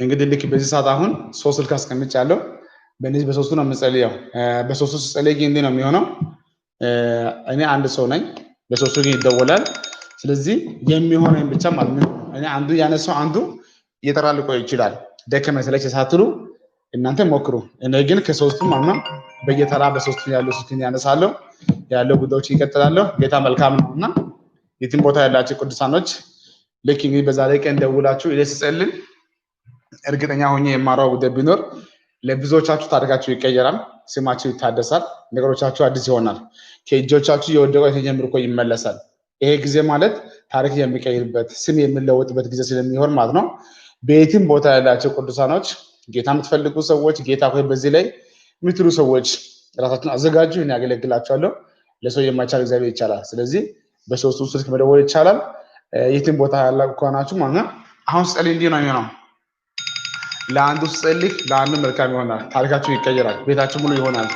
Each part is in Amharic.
እንግዲህ ልክ በዚህ ሰዓት አሁን ሶስት ስልክ አስቀምጫለሁ። በእነዚህ በሶስቱ ነው የምጸልየው። በሶስቱ ስጸልይ ግን እንዲህ ነው የሚሆነው። እኔ አንድ ሰው ነኝ፣ በሶስቱ ግን ይደወላል። ስለዚህ የሚሆነኝ ብቻ ማለት ነው። እኔ አንዱ ያነሳው አንዱ እየጠራ ሊቆይ ይችላል። ደከመኝ ሰለቸኝ ሳትሉ እናንተ ሞክሩ። እኔ ግን ከሶስቱም ማለት ነው በየተራ በሶስቱ ያለው ስልክን ያነሳለሁ፣ ያለው ጉዳዮች ይቀጥላለሁ። ጌታ መልካም ነውና የትም ቦታ ያላችሁ ቅዱሳኖች ልክ እንግዲህ በዛሬ ቀን ደውላችሁ እኔ ስጸልይ እርግጠኛ ሆኜ የማራው ጉዳይ ቢኖር ለብዙዎቻችሁ ታሪካችሁ ይቀየራል፣ ስማችሁ ይታደሳል፣ ነገሮቻችሁ አዲስ ይሆናል። ከእጆቻችሁ የወደቀው የተጀመረ እኮ ይመለሳል። ይሄ ጊዜ ማለት ታሪክ የሚቀይርበት ስም የሚለወጥበት ጊዜ ስለሚሆን ማለት ነው። በየትም ቦታ ያላችሁ ቅዱሳኖች ጌታ የምትፈልጉ ሰዎች ጌታ ሆይ በዚህ ላይ የምትሉ ሰዎች ራሳችሁን አዘጋጁ። እኔ ያገለግላችኋለሁ። ለሰው የማይቻል እግዚአብሔር ይቻላል። ስለዚህ በሶስቱ ስልክ መደወል ይቻላል። የትም ቦታ ያላችሁ ከሆናችሁ ማለት ነው። አሁን ስጸልይ እንዲህ ነው የሚሆነው። ለአንዱ ስጸልይ ለአንዱ መልካም ይሆናል። ታሪካችሁ ይቀየራል። ቤታችሁ ሙሉ ይሆናል።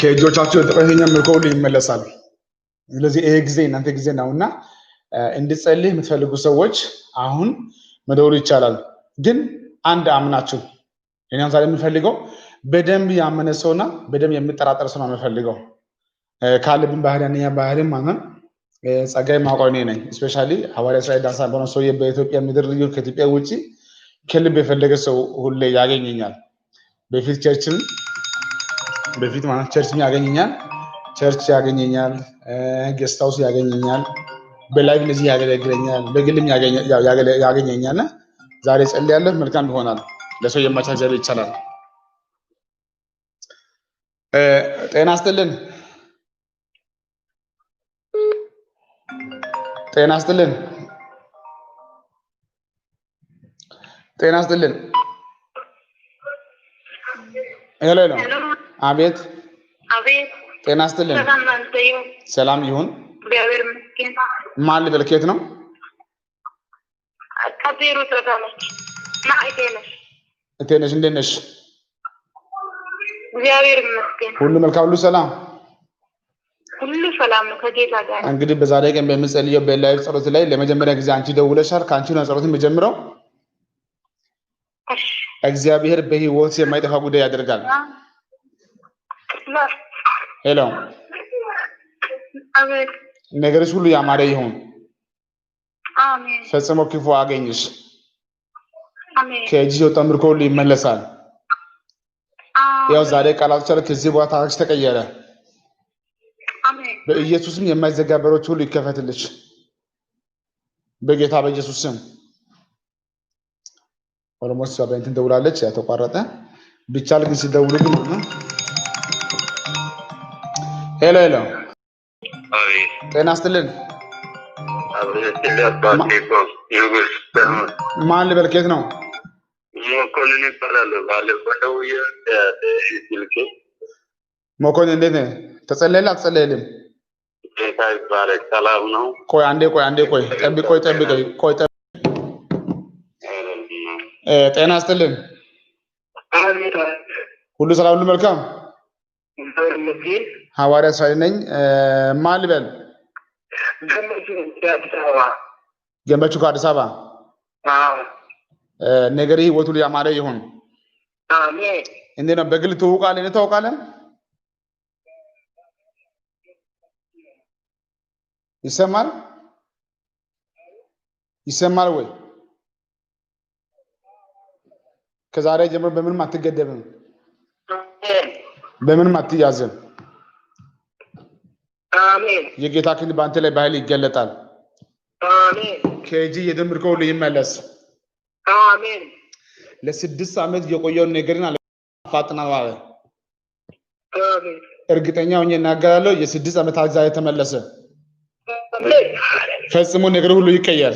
ከእጆቻችሁ የወደቀው ይሄኛው ምርኮ ሁሉ ይመለሳል። ስለዚህ ይሄ ጊዜ እናንተ ጊዜ ነውና እንድጸልይ የምትፈልጉ ሰዎች አሁን መደወል ይቻላል። ግን አንድ አምናችሁ እኔም ዛሬ የምፈልገው በደንብ ያመነ ሰውና በደንብ የሚጠራጠር ሰው ነው የምፈልገው። ካለብን ባህሪያንኛ ባህሪም ማለት ጸጋይ ማውቀው እኔ ነኝ። ስፔሻሊ ሐዋርያ እስራኤል ዳንሳ በሆነ ሰው በኢትዮጵያ ምድር ልዩ ከኢትዮጵያ ውጪ ከልብ የፈለገ ሰው ሁሌ ያገኘኛል። በፊት ማለት ቸርችም ያገኘኛል፣ ቸርች ያገኘኛል፣ ጌስት ሃውስ ያገኘኛል፣ በላይቭ እንደዚህ ያገለግለኛል፣ በግልም ያገኘኛል። ዛሬ ጸልያለሁ፣ መልካም ይሆናል። ለሰው የማይቻል እግዚአብሔር ይቻላል። ጤና ይስጥልን። ጤና ይስጥልን። ጤና ይስጥልን። ሄሎ ሄሎ። አቤት አቤት። ጤና ይስጥልን። ሰላም ይሁን። እግዚአብሔር ይመስገን። ማን ልበል? ከየት ነው? ከቤሩ ተታለች ማይቴነሽ እቴነሽ፣ እንዴት ነሽ? እግዚአብሔር ይመስገን። ሁሉ መልካም፣ ሁሉ ሰላም፣ ሁሉ ሰላም ነው ከጌታ ጋር። እንግዲህ በዛሬ ቀን በምጸልየው በላይቭ ጸሎት ላይ ለመጀመሪያ ጊዜ አንቺ ደውለሻል። ከአንቺ ነው ጸሎትን የምጀምረው። እግዚአብሔር በህይወት የማይጠፋ ጉዳይ ያደርጋል። ሄሎ። አሜን። ነገርሽ ሁሉ ያማረ ይሁን። አሜን። ፈጽሞ ክፉ አገኝሽ። አሜን። ከእጅሽ የወጣ ምርኮ ሁሉ ይመለሳል። ያው ዛሬ ቃላቶች አለ። ከዚህ በኋላ ታሪክሽ ተቀየረ። አሜን። በኢየሱስም የማይዘጋ በሮች ሁሉ ይከፈትልሽ በጌታ በኢየሱስ ስም። ኦሎሞስ ሳበንትን ደውላለች፣ ያተቋረጠ ቢቻል ግን ሲደውሉልኝ ነው። ሄሎ ሄሎ። አቤት። ጤና ይስጥልን። ማን ልበል? ከየት ነው? መኮንን ይባላል። ባለፈው ደውዬ ስልኬ መኮንን፣ እንዴት ነህ? ተጸለየልህ አልተጸለየልህም? ጌታ ይባረክ። ሰላም ነው? ቆይ አንዴ ጠብቀኝ። ጤና ይስጥልን። ሁሉ ሰላም፣ ሁሉ መልካም። ሐዋርያ እስራኤል ነኝ። ማን ልበል? ገመቹ ከአዲስ አበባ። ነገር ህይወቱ ሁሉ ያማረ ይሁን። አሜን። እንዴት ነው? በግል ትውቃለህ? እኔ ታውቃለህ? ይሰማል ወይ? ከዛሬ ጀምሮ በምንም አትገደብም፣ በምንም አትያዝም። አሜን። የጌታ ክንድ በአንተ ላይ በኃይል ይገለጣል። አሜን። ከእጅ የደም ምርኮ ሁሉ ይመለስ። አሜን። ለ6 ዓመት የቆየውን ነገርን አፋጥናል አለ። አሜን። እርግጠኛ ሆኜ እናገራለሁ፣ የ6 ዓመት አግዛይ ተመለሰ። አሜን። ፈጽሞ ነገር ሁሉ ይቀየር።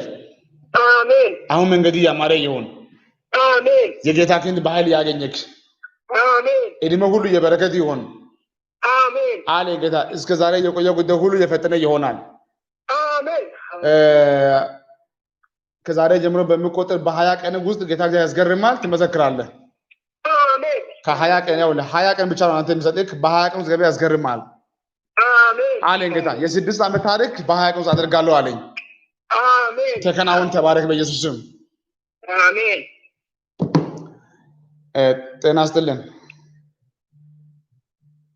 አሜን። አሁን መንገድ ያማረ ይሁን። አሜን። የጌታ ክንድ በኃይል ያገኘክ። አሜን። እድሜ ሁሉ የበረከት ይሁን። አሜን። አለ ጌታ። እስከ ዛሬ የቆየው ጉዳይ ሁሉ የፈጠነ ይሆናል። አሜን። ከዛሬ ጀምሮ በሚቆጠር በ20 ቀን ውስጥ ጌታ ያስገርማል። ትመሰክራለህ። አሜን። ከ20 ቀን ያው ለ20 ቀን ብቻ ነው አንተ የሚሰጥክ። በ20 ቀን ውስጥ ጌታ ያስገርማል። አለኝ ጌታ። የ6 ዓመት ታሪክ በ20 ቀን ውስጥ አደርጋለሁ አለኝ። አሜን ተከናወን። ተባረክ በኢየሱስ ስም። አሜን ጤና ይስጥልን።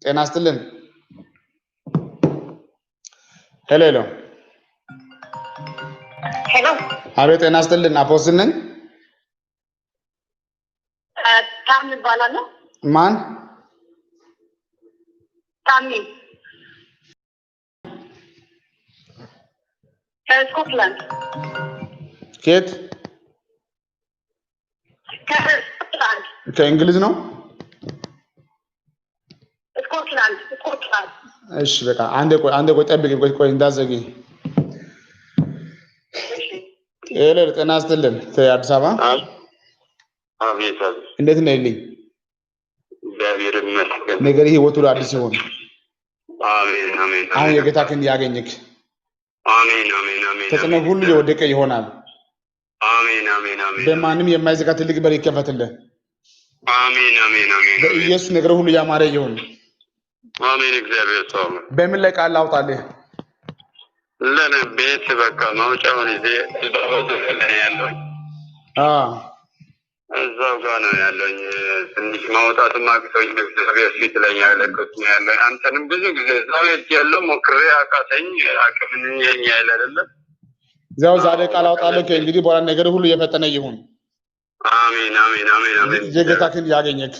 ጤና ይስጥልን። ሄሎ ሄሎ ሄሎ አቤት። ጤና ይስጥልን። አፖስትል ነኝ። ታም ይባላል። ማን? ታሚ ከስኮትላንድ። ከየት? ከስኮትላንድ። ከእንግሊዝ ነው? ስኮትላንድ። እሺ በቃ አንዴ ቆይ ጠብቂኝ። ቆይ እንዳትዘጊ። ሄሎ ጤና ይስጥልን። ከአዲስ አበባ። አቤት አቤት። እንዴት ነህ? ልኝ እግዚአብሔር ይመስገን። ነገር ህይወቱ አዲስ ይሁን። አሜን አሜን። አሁን የጌታ ክንድ ያገኝክ። አሜን አሜን አሜን። ተጽዕኖ ሁሉ የወደቀ ይሆናል። አሜን አሜን አሜን። በማንም የማይዘጋ ትልቅ በር ይከፈትልህ። አሜን አሜን አሜን። በኢየሱስ ነገር ሁሉ ያማረ ይሁን። አሜን። እግዚአብሔር ሰው በምን ላይ ቃል ላውጣልህ? ለኔ ቤት በቃ ማውጫውን ይዤ እዛው ያለው እዛው ጋር ነው ያለኝ። ትንሽ ማውጣትም አቅቶኝ እግዚአብሔር ፊት ላይ ያለቀኩት ነው ያለኝ። አንተንም ብዙ ጊዜ እዛው ያለው ሞክሬ አቃተኝ። አቅምን የኛ ያለ አይደለ እዛው ዛሬ ቃል አውጣለሁ። ከእንግዲህ በኋላ ነገር ሁሉ የፈጠነ ይሁን። አሜን አሜን አሜን አሜን። የጌታ ክንድ ያገኘክ።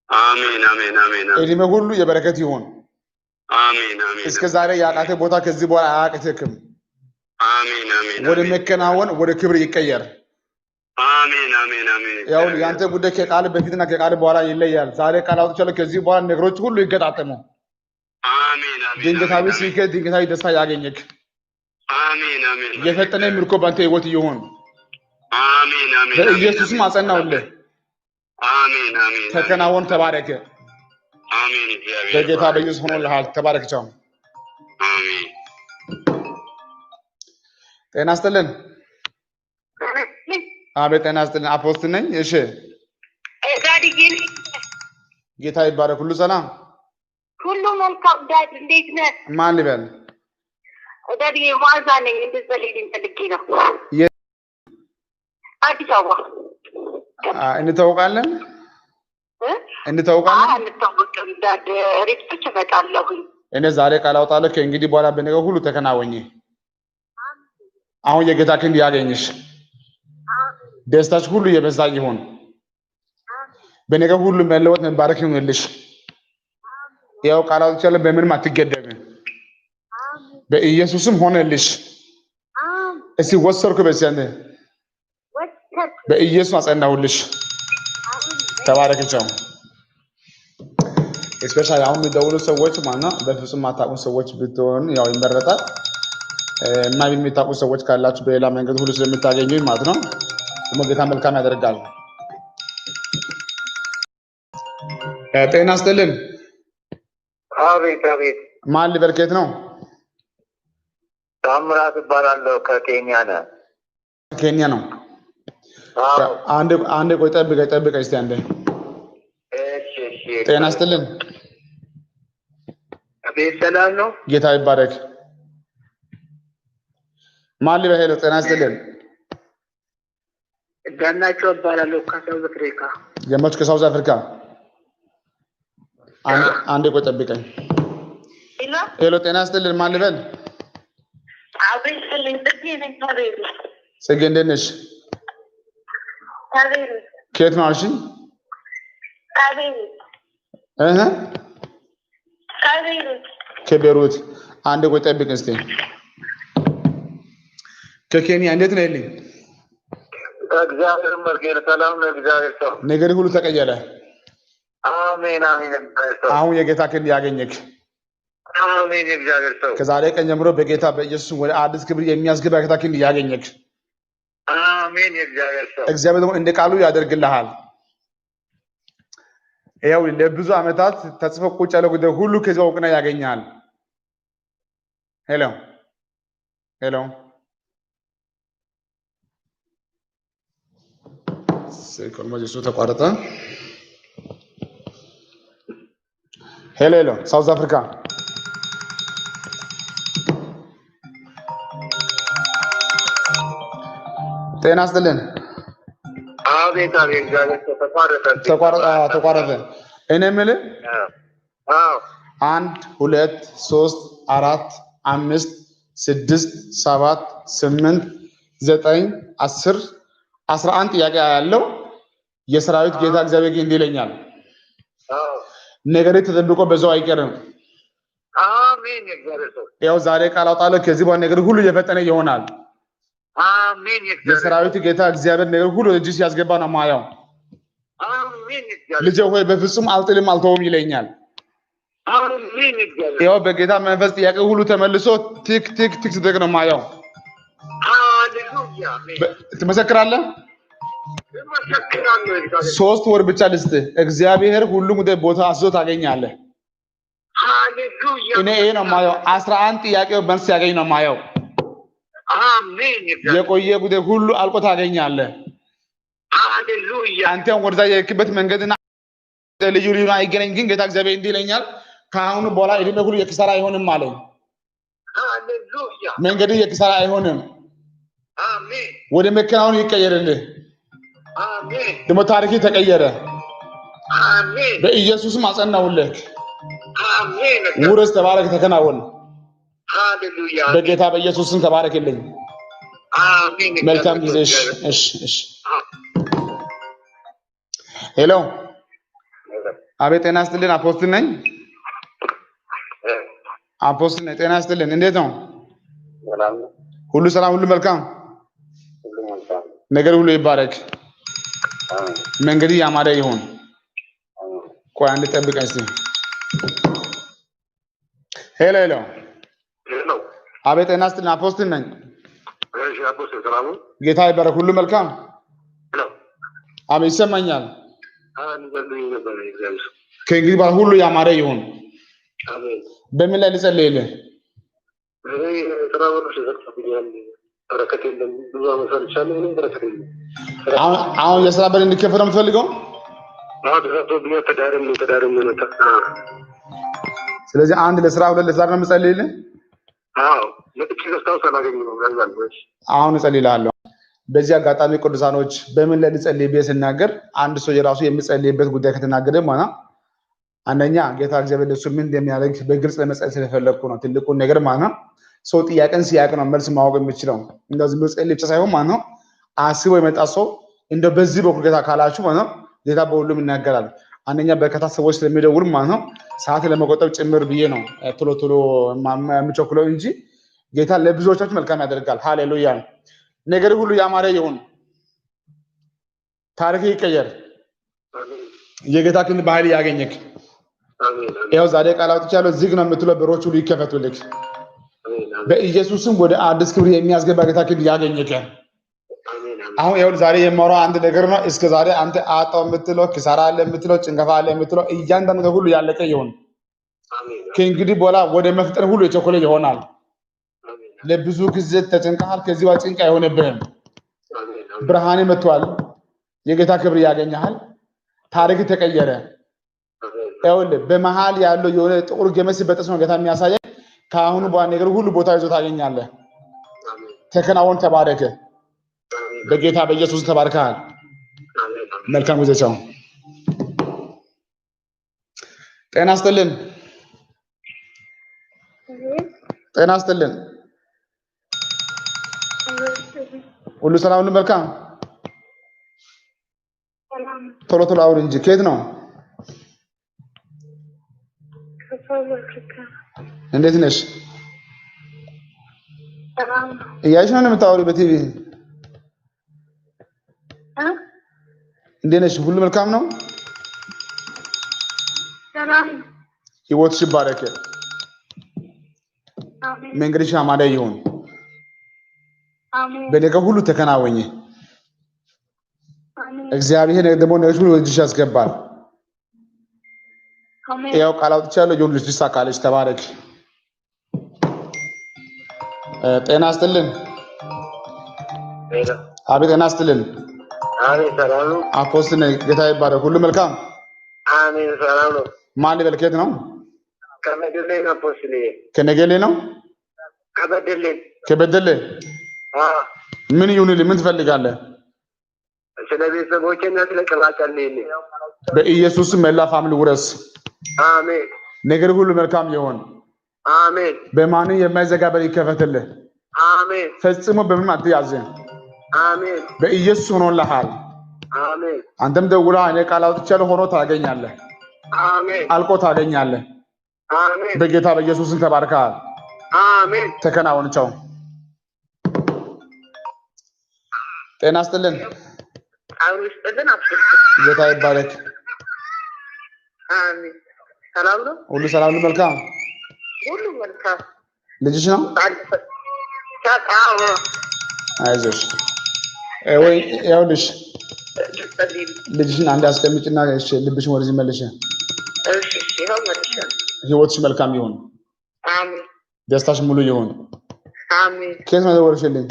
አሜን አሜን አሜን። እድሜ ሁሉ የበረከት ይሁን። አሜን አሜን። እስከ ዛሬ ያቃተ ቦታ ከዚህ በኋላ አያቅትክም። አሜን አሜን። ወደ መከናወን ወደ ክብር ይቀየር። አሜን አሜን አሜን። ያው ያንተ ጉዳይ ከቃል በፊትና ከቃል በኋላ ይለያል። ዛሬ ቃል አውጥቻለሁ። ከዚህ በኋላ ነገሮች ሁሉ ይገጣጠሙ። አሜን አሜን። ድንገታዊ ስኬት፣ ድንገታዊ ደስታ ያገኘክ። አሜን አሜን። የፈጠነ ምርኮ ባንተ ህይወት ይሁን። አሜን አሜን። በኢየሱስም አጸናውልህ። አሜን አሜን። ተከናወን። ተባረክ። አሜን። እግዚአብሔር በጌታ በኢየሱስ ሆኖልሃል። ተባረክ። ቻው። አሜን። ጤና ይስጥልን። አቤት። ጤና ይስጥልን። አፖስትል ነኝ። እሺ ዳዲዬ ጌታ ይባረክ። ሁሉ ሰላም፣ ሁሉ መልካም። ዳድ እንዴት ነህ? ማን ልበል? ዳዲዬ ማዛ ነኝ። እንድትጸልይልኝ ፈልጌ ነው። አዲስ አበባ። እንተዋወቃለን? እንተዋወቃለን? አንተዋወቅም ዳድ። ሪፖርት እመጣለሁ። እኔ ዛሬ ቃል አውጣለሁ። ከእንግዲህ በኋላ በነገር ሁሉ ተከናወኝ። አሁን የጌታ ክንድ ያገኝሽ። ደስታች ሁሉ የበዛ ይሁን። በነገር ሁሉ መለወጥ መባረክ ይሁንልሽ። ያው ቃል አውጥቻለሁ። በምንም አትገደብም። በኢየሱስም ሆነልሽ። እስቲ ወሰርኩ በሲያንተ በኢየሱስ አጸናሁልሽ። ተባረክቻው። እስፔሻሊ አሁን የሚደውሉ ሰዎች ማለት በፍጹም ማታውቁ ሰዎች ብትሆን ያው ይመረጣል። እና የሚታውቁ ሰዎች ካላችሁ በሌላ መንገድ ሁሉ ስለምታገኙኝ ማለት ነው። ደግሞ ጌታ መልካም ያደርጋል። ጤና ይስጥልን። አቤት አቤት። ማን ልበልከት ነው? ታምራት እባላለሁ። ከኬንያ ነህ? ኬንያ ነው። አንድ ቆይ ጠብቀኝ እስቲ አንዴ። እሺ እሺ። ጤና ይስጥልን። አቤት። ሰላም ነው? ጌታ ይባረክ። ማን ልበል? ጤና ይስጥልን። ዳናቸው እባላለሁ ከሳውዝ አፍሪካ። የመጣሁት ከሳውዝ አፍሪካ። አንድ ቆይ ጠብቀኝ። ሄሎ ጤና ይስጥልን። ማን ልበል? አቤት። ጽጌ እንዴት ነሽ? ከየት ነው አልሽኝ? ከቤሩት። አንድ ቆይ ጠብቀኝ እስቲ። ከኬንያ እንዴት ነው ልኝ? እግዚአብሔር ይመስገን ሰላም ነው። እግዚአብሔር ሰው ነገር ሁሉ ተቀየረ። አሜን አሜን። አሁን የጌታ ክንድ ያገኘክ። አሜን። እግዚአብሔር ሰው ከዛሬ ቀን ጀምሮ በጌታ በኢየሱስ ወደ አዲስ ክብር የሚያስገባ የጌታ ክንድ ያገኘክ። አሜን። እግዚአብሔር ሰው እግዚአብሔር ደግሞ እንደ ቃሉ ያደርግልሃል። ያው ለብዙ ዓመታት ተጽፎ ቁጭ ያለው ጉዳይ ሁሉ ከዚህ እውቅና ያገኛል። ሄሎ ሄሎ ስልኩ ተቋረጠ። ሄሎ ሄሎ ሳውዝ አፍሪካ ጤና ይስጥልን። አቤት አቤት እግዚአብሔር ተቋረጠ። እኔ የምልህ 1 2 3 4 5 6 7 8 9 10 11 ጥያቄ ያለው የሰራዊት ጌታ እግዚአብሔር እንዲህ ይለኛል። ነገር ተጠብቆ በዛው አይቀርም። አሜን። እግዚአብሔር ሰው ያው ዛሬ ቃል አውጣለሁ። ከዚህ በኋላ ነገር ሁሉ እየፈጠነ ይሆናል። አሜን። የሰራዊት ጌታ እግዚአብሔር ነገር ሁሉ እጅ ሲያስገባ ነው ማየው። አሜን። ልጄ ሆይ በፍጹም አልጥልም አልተውም ይለኛል። አሜን። ያው በጌታ መንፈስ ጥያቄ ሁሉ ተመልሶ ቲክ ቲክ ቲክ ሲደግ ነው ማየው። ሃሌሉያ። ትመሰክራለህ? 3 ወር ብቻ ልስጥህ። እግዚአብሔር ሁሉም ወደ ቦታ አስዞ ታገኛለህ። ሃሌሉያ። እኔ ይሄ ነው ማየው። 11 ጥያቄው መልስ ያገኝ ነው ማየው። አሜን። የቆየ ጉዳይ ሁሉ አልቆ ታገኛለህ። ሃሌሉያ። አንተም ወደዛ የክበት መንገድና ልዩ ልዩ አይገናኝ። ግን ጌታ እግዚአብሔር እንዲህ ይለኛል፣ ከአሁኑ በኋላ እድሜ ሁሉ የኪሳራ አይሆንም አለኝ። ሃሌሉያ። መንገድ የኪሳራ አይሆንም። አሜን። ወደ መከናወን ይቀየርልህ። አሜን። ደግሞ ታሪክ ተቀየረ። አሜን። በኢየሱስም አጸናውልህ። አሜን። ውረስ ተባረክ፣ ተከናወን። ሃሌሉያ። በጌታ በኢየሱስም ተባረክልኝ። አሜን። መልካም ጊዜ። እሺ። ሄሎ፣ አቤት። ጤና ይስጥልን። አፖስትል ነኝ። አፖስትል ነኝ። ጤና ይስጥልን። እንዴት ነው? ሁሉ ሰላም፣ ሁሉ መልካም፣ ነገር ሁሉ ይባረክ። መንገድ ያማረ ይሁን። ቆይ አንድ ጠብቀኝ እስቲ። ሄሎ። አቤት። ጤና ይስጥልን። አፖስትል ነኝ። እሺ። አፖስትል ሰላም ነው? ጌታ ይባረክ። ሁሉ መልካም። አሜን። ይሰማኛል። ከእንግዲህ በኋላ ሁሉ ያማረ ይሁን። በምን ላይ ልጸልይልህ? አሁን የስራ በር እንዲከፈት ነው የምትፈልገው? ስለዚህ 1 ለስራ 2 ለስራ ነው የምጸልይልህ። አሁን እጸልይልሃለሁ። በዚህ አጋጣሚ ቅዱሳኖች በምን ላይ ልጸልይ ብዬ ስናገር አንድ ሰው የራሱ የሚጸልይበት ጉዳይ ከተናገረ ማለት አንደኛ ጌታ እግዚአብሔር ለሱ ምን እንደሚያደርግ በግልጽ ለመጸለይ ስለፈለኩ ነው። ትልቁን ነገር ማለት ነው ሰው ጥያቄን ሲያቅ ነው መልስ ማወቅ የሚችለው። እንደዚህ መጸለይ ብቻ ሳይሆን ማለት ነው አስቦ የመጣ ሰው እንደ በዚህ በኩል ጌታ ካላችሁ ማለት ነው ጌታ በሁሉም ይናገራል። አንደኛ በርካታ ሰዎች ስለሚደውሉ ማለት ነው ሰዓት ለመቆጠብ ጭምር ብዬ ነው ቶሎ የምቸኩለው እንጂ ጌታ ለብዙዎቻችሁ መልካም ያደርጋል። ሃሌሉያ። ነገር ሁሉ ያማረ ይሁን። ታሪክ ይቀየር። የጌታ ክንድ በኃይል ያገኘክ። ያው ዛሬ ቃል አውጥቻለሁ። ዝግ ነው የምትለው በሮች ሁሉ ይከፈቱልክ። በኢየሱስም ወደ አዲስ ክብር የሚያስገባ ጌታ ክንድ ያገኘክ። አሁን ይኸውልህ ዛሬ የማወራው አንድ ነገር ነው። እስከ ዛሬ አንተ አጣው የምትለው ኪሳራ አለ የምትለው ጭንገፋ አለ የምትለው እያንዳንዱ ሁሉ ያለቀ ይሁን። ከእንግዲህ በኋላ ወደ መፍጠር ሁሉ የቸኮለ ይሆናል። ለብዙ ጊዜ ተጨንቀሃል። ከዚህ በኋላ ጭንቅ አይሆንብህም። ብርሃን መጥቷል። የጌታ ክብር ያገኛል። ታሪክ ተቀየረ። ይኸውልህ በመሃል ያለው የሆነ ጥቁር ገመድ ሲበጠስ ነው ጌታ የሚያሳየኝ። ከአሁኑ በኋላ ነገር ሁሉ ቦታ ይዞ ታገኛለህ። ተከናወን። ተባረከ። በጌታ በኢየሱስ ተባርከሃል። መልካም ጊዜ። ቻው። ጤና ይስጥልን። ጤና ይስጥልን። ሁሉ ሰላም፣ ሁሉ መልካም። ቶሎ አውሪ እንጂ ከየት ነው? እንዴት ነሽ? እያይሽ ነው የምታወሪው በቲቪ? እንዴት ነሽ? ሁሉ መልካም ነው? ህይወትሽ ይባረክ። መንገድሽ ያማረ ይሁን። በነገር ሁሉ ተከናወኝ። እግዚአብሔር ደግሞ ነገርሽ ሁሉ ወደሽ ያስገባል። ያው ቃል አውጥቻለሁ። የሁሉ ይሳካልሽ። ተባረክ። ጤና ይስጥልን። አቤት። ጤና ይስጥልን። አሜን። ሰላም ነው? አፖስትል ነኝ። ጌታ ይባረክ። ሁሉ መልካም። አሜን። ሰላም ነው? ማን ልበል? ከየት ነው? ከበደሌ ነው። አፖስትል ከነገሌ ነው? ከበደሌ። ከበደሌ። ምን ይሁንልህ? ምን ትፈልጋለህ? ስለ ቤተሰቦቼና ስለ ቅባቀልኝ በኢየሱስ መላ ፋሚሊ ውረስ። አሜን። ነገር ሁሉ መልካም ይሁን። አሜን። በማንም የማይዘጋ በር ይከፈትልህ። አሜን። ፈጽሞ በምንም አትያዝ። አሜን። በኢየሱስ ሆኖልሃል። አሜን። አንተም ደውላ እኔ ቃል አውጥቻለሁ ሆኖ ታገኛለህ። አሜን። አልቆ ታገኛለህ። አሜን። በጌታ በኢየሱስን ተባርከሃል። አሜን። ተከናወን። ቻው። ጤና ይስጥልን። አብሮ ይስጥልን። ጌታ ይባረክ። አሜን። ሰላም ነው? ሁሉ ሰላም ነው? መልካም ሁሉ መልካም። ልጅሽ ነው? ታጣው አይዞሽ። ወይ ያውልሽ ልጅሽን አንድ አስቀምጭና እሺ፣ ልብሽን ወደዚህ መልሽ። እሺ፣ ይሄው መልሽ። ህይወትሽ መልካም ይሁን። አሜን። ደስታሽ ሙሉ ይሁን። አሜን። ከየት ነው የደወልሽልኝ?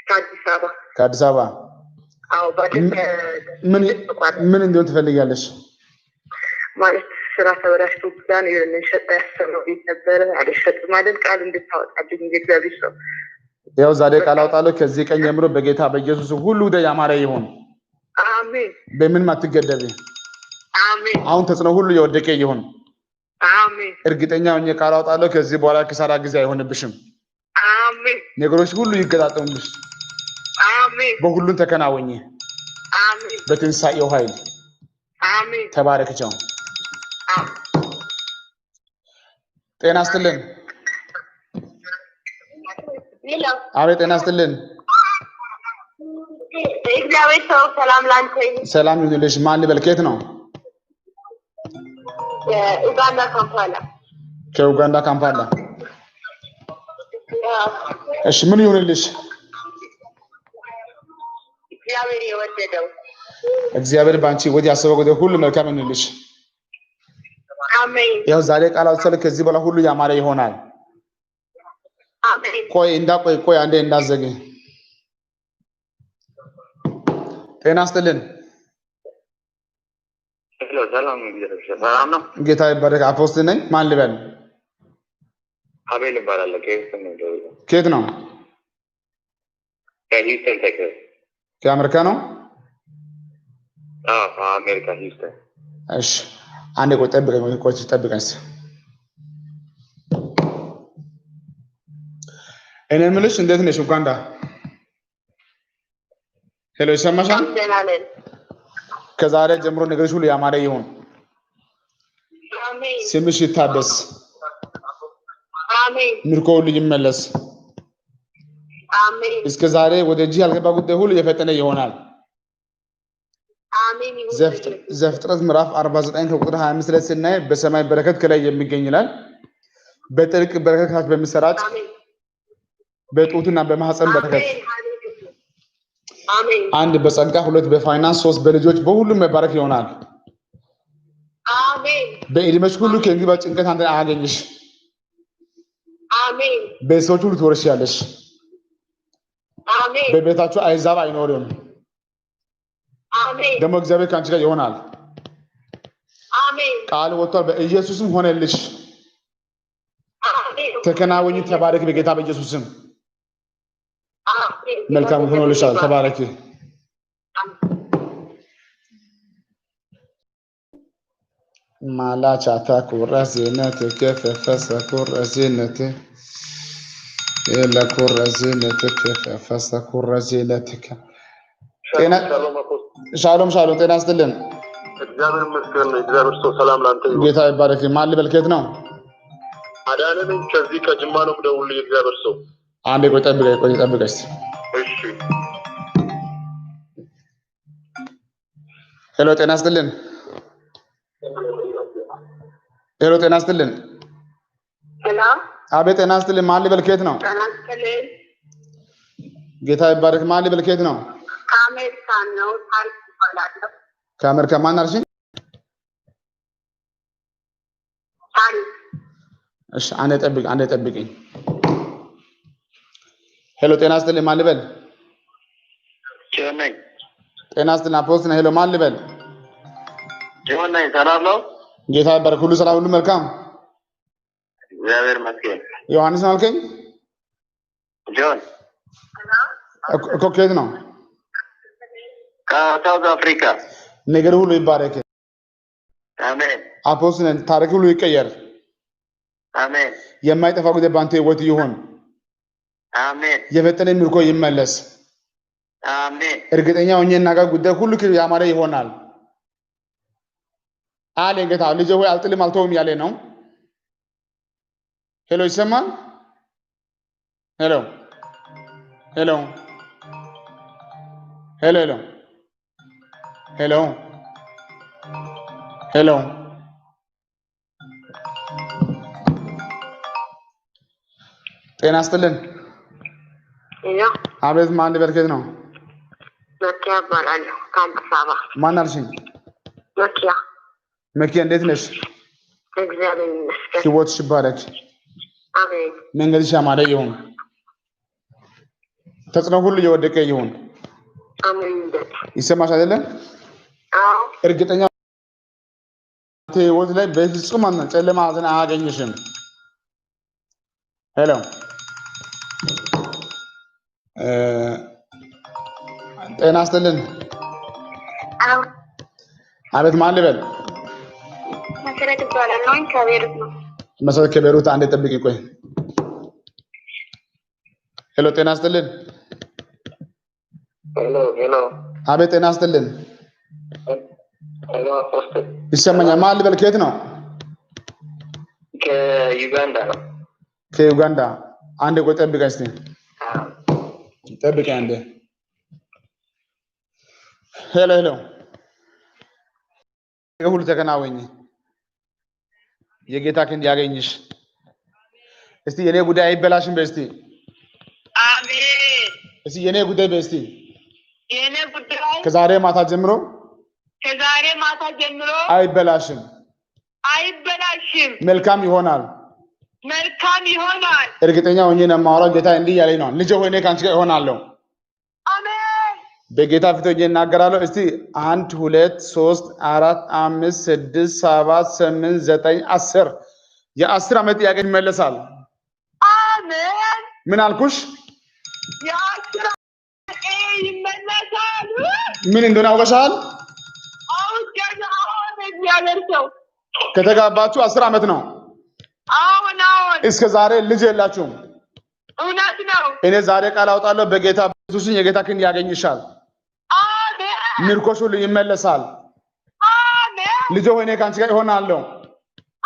ከአዲስ አበባ። ከአዲስ አበባ። አዎ። ምን እንዲሆን ትፈልጊያለሽ? ማለት ስራ ተበላሽቶ ብቻን የሆነ ሸጣ ያሰረው ቤት ነበረ አልሸጥም ማለት ቃል እንድታወጣልኝ እግዚአብሔር ሰው ያው ዛሬ ቃል አውጣለሁ። ከዚህ ቀን ጀምሮ በጌታ በኢየሱስ ሁሉ ወደ ያማረ ይሁን። አሜን። በምንም አትገደቢ። አሜን። አሁን ተጽዕኖ ሁሉ የወደቀ ይሁን። አሜን። እርግጠኛ ሆኜ ቃል አውጣለሁ። ከዚህ በኋላ ኪሳራ ጊዜ አይሆንብሽም። አሜን። ነገሮች ሁሉ ይገጣጠሙልሽ። አሜን። በሁሉም ተከናወኝ። አሜን። በትንሳኤው ኃይል አሜን። ተባረክ። ቻው። ጤና ይስጥልን። አቤት። ጤና ይስጥልን። እግዚአብሔር ሰው ሰላም ላንተ ይሁን። ሰላም ይሁንልሽ። ማን ልበል? ከየት ነው? ኡጋንዳ ካምፓላ። ከኡጋንዳ ካምፓላ። እሺ፣ ምን ይሁንልሽ? እግዚአብሔር የወደደው እግዚአብሔር ባንቺ ወዲያ ያሰበው ወደ ሁሉ መልካም ይሁንልሽ። አሜን። ያው ዛሬ ቃል አውጥቻለሁ። ከዚህ በኋላ ሁሉ ያማረ ይሆናል። አሜን። ቆይ አንዴ እንዳዘገ። ጤና ይስጥልን። ሰላም ነው። ጌታ ይባረክ። አፖስትል ነኝ። ማን ልበል? አቤል እባላለሁ። ከየት ነው? ከሂውስተን ቴክሳስ። ከአሜሪካ ነው? አሜሪካ ሂውስተን። እሺ፣ አንዴ ቆይ ጠብቀኝ። እኔ የምልሽ እንዴት ነሽ? ኡጋንዳ። ሄሎ፣ ይሰማሻል? ከዛሬ ጀምሮ ነገርሽ ሁሉ ያማረ ይሁን። አሜን። ስምሽ ይታደስ። አሜን። ምርኮ ሁሉ ይመለስ። አሜን። እስከ ዛሬ ወደ እጅ ያልገባ ጉዳይ ሁሉ የፈጠነ ይሆናል። አሜን። ዘፍጥረት ምዕራፍ 49 ከቁጥር 25 ላይ ስናይ በሰማይ በረከት ከላይ የሚገኝ ይላል። በጥልቅ በረከት ካች በሚሰራጭ በጡትና በማህፀን በረከት አሜን። አንድ በጸጋ፣ ሁለት በፋይናንስ፣ ሶስት በልጆች በሁሉም መባረክ ይሆናል። አሜን። በእድሜሽ ሁሉ ከእንግዲህ ጭንቀት አንተ አያገኝሽ። አሜን። በሰዎች ሁሉ ትወርሻለሽ። አሜን። በቤታችሁ አይዛብ አይኖርም። አሜን። ደግሞ እግዚአብሔር ካንቺ ጋር ይሆናል። አሜን። ቃል ወጥቷል። በኢየሱስም ሆነልሽ። አሜን። ተከናወኝ። ተባረክ በጌታ በኢየሱስም። አሜን። መልካም ሆኖልሻል። ተባረክ። ማላቻታ ኩራዚነት ከፈፈሰ ኩራዚነት ኩራዚነት ከፈፈሰ ኩራዚነት ጤና ሻሎም። ጤና ይስጥልን። እግዚአብሔር ይመስገን። እግዚአብሔር ሰው ሰላም ላንተ ይሁን። ጌታ ይባረክ። ማን ልበል? ከየት ነው? አዳነ ነኝ። ከዚህ ከጅማ ነው የምደውልልህ። እግዚአብሔር ሰው አንዴ ቆይ ጠብቀኝ። እሺ። ሄሎ፣ ጤና ይስጥልን። ሄሎ፣ ጤና ይስጥልን። ሄሎ፣ አቤት። ጤና ይስጥልን። ማን ልበል? ከየት ነው? ጤና ይስጥልን። ጌታ ይባረክ። ማን ልበል? ከየት ነው? ከአሜሪካ ነው። ታሪክ ይባላለሁ። ከአሜሪካ። ማን አልሽኝ? ታሪክ። እሺ፣ አንዴ ጠብቅኝ። ሄሎ፣ ጤና ይስጥልን። ማን ልበል? ጆን ነኝ። ጤና ይስጥልን። አፖስትል ነኝ። ሄሎ፣ ማን ልበል? ጆን ነኝ። ሰላም ነው? ጌታ ይባረክ። ሁሉ ሰላም፣ ሁሉ መልካም። እግዚአብሔር ይመስገን። ዮሐንስ ነው አልከኝ? ጆን ኮኬት ነው ከሳውዝ አፍሪካ ነገር ሁሉ ይባረክ አሜን አፖስትል ታሪክ ሁሉ ይቀየር አሜን የማይጠፋ ጉዳይ ባንተ ህይወት ይሁን አሜን የፈጠነ ምርኮ ይመለስ አሜን እርግጠኛ ሆኜ እናጋ ጉዳይ ሁሉ ያማረ ይሆናል አለ ጌታ ልጅ ሆይ አልጥልም አልተውም ያለ ነው ሄሎ ይሰማል ሄሎ ሄሎ ሄሎ ሄሎ ሄሎ ጤና ይስጥልን ያ አቤት ማን በርከት ነው መኪያ ባላለው ከአዲስ አበባ ማን አልሽኝ መኪያ እንዴት ነሽ እግዚአብሔር ይመስገን ህይወትሽ ይባረክ አሜን መንገድሽ ያማረ ይሁን ተጽዕኖ ሁሉ የወደቀ ይሁን አሜን ይሰማሽ አይደለም አዎ እርግጠኛ ህይወት ላይ በፍጹም ጨለማ ሐዘን አያገኝሽም ሄሎ ጤና ይስጥልን አዎ አቤት ማን ልበል መሰረት ይባላል ነው ከቤሩት ነው መሰረት ከቤሩት አንዴ ጠብቂ ቆይ ሄሎ ጤና ይስጥልን ሄሎ አቤት ጤና ይስጥልን ሄሎ አፖስትል ይሰማኛል ማን ልበል ከየት ነው ከዩጋንዳ ነው ከዩጋንዳ አንዴ ቆይ ጠብቂ እስቲ ጠብቂ አንዴ ሄሎ ሄሎ ሁሉ ተከናወኝ የጌታ ክንድ ያገኝሽ እስቲ የኔ ጉዳይ አይበላሽም በስቲ አሜን እስቲ የኔ ጉዳይ በስቲ የኔ ጉዳይ ከዛሬ ማታ ጀምሮ አይበላሽም መልካም ይሆናል እርግጠኛ ሆኜ ነው የማወራው ጌታ እንዲህ ያለኝ ነው ልጅ ሆይ እኔ ካንቺ ጋር እሆናለሁ አሜን በጌታ ፊት ሆኜ እናገራለሁ እስቲ 1 2 3 4 5 6 7 8 9 10 የ10 ዓመት ጥያቄ ይመለሳል አሜን ምን አልኩሽ የ10 ይመለሳል ምን እንደሆነ አውቀሻል ከተጋባችሁ 10 ዓመት ነው አሁን እስከ ዛሬ ልጅ የላችሁም እውነት ነው እኔ ዛሬ ቃል አውጣለሁ በጌታ ኢየሱስን የጌታ ክንድ ያገኝሻል አሜን ምርኮሽ ሁሉ ይመለሳል አሜን ልጅ ሆይ እኔ ካንቺ ጋር እሆናለሁ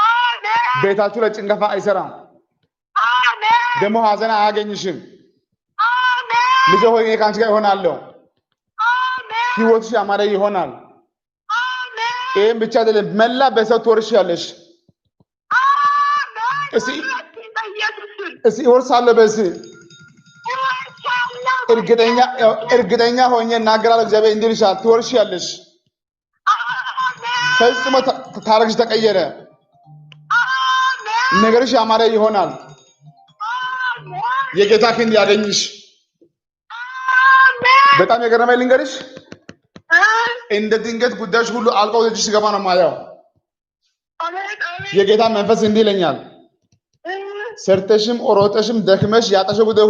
አሜን ቤታችሁ ላይ ጭንገፋ አይሰራም አሜን ደሞ ሐዘን አያገኝሽም አሜን ልጅ ሆይ እኔ ካንቺ ጋር እሆናለሁ አሜን ህይወትሽ ያማረ ይሆናል አሜን ይሄን ብቻ አይደለም መላ በሰው ትወርሻለሽ እስቲ ወርሳለሁ በዚህ እርግጠኛ ሆኜ እናገራለሁ እግዚአብሔር እንዲህ ይልሻል ትወርሻለሽ ፈጽሞ ታሪክሽ ተቀየረ ነገርሽ ያማረ ይሆናል የጌታ ክንድ ያገኝሽ በጣም የገረመኝ ልንገርሽ እንደ ድንገት ጉዳዮች ሁሉ አልቀው ወደጅሽ ገባ ነው ማያው የጌታ መንፈስ እንዲህ ይለኛል ሰርተሽም ኦሮተሽም ደክመሽ ያጣሽው ጉዳይ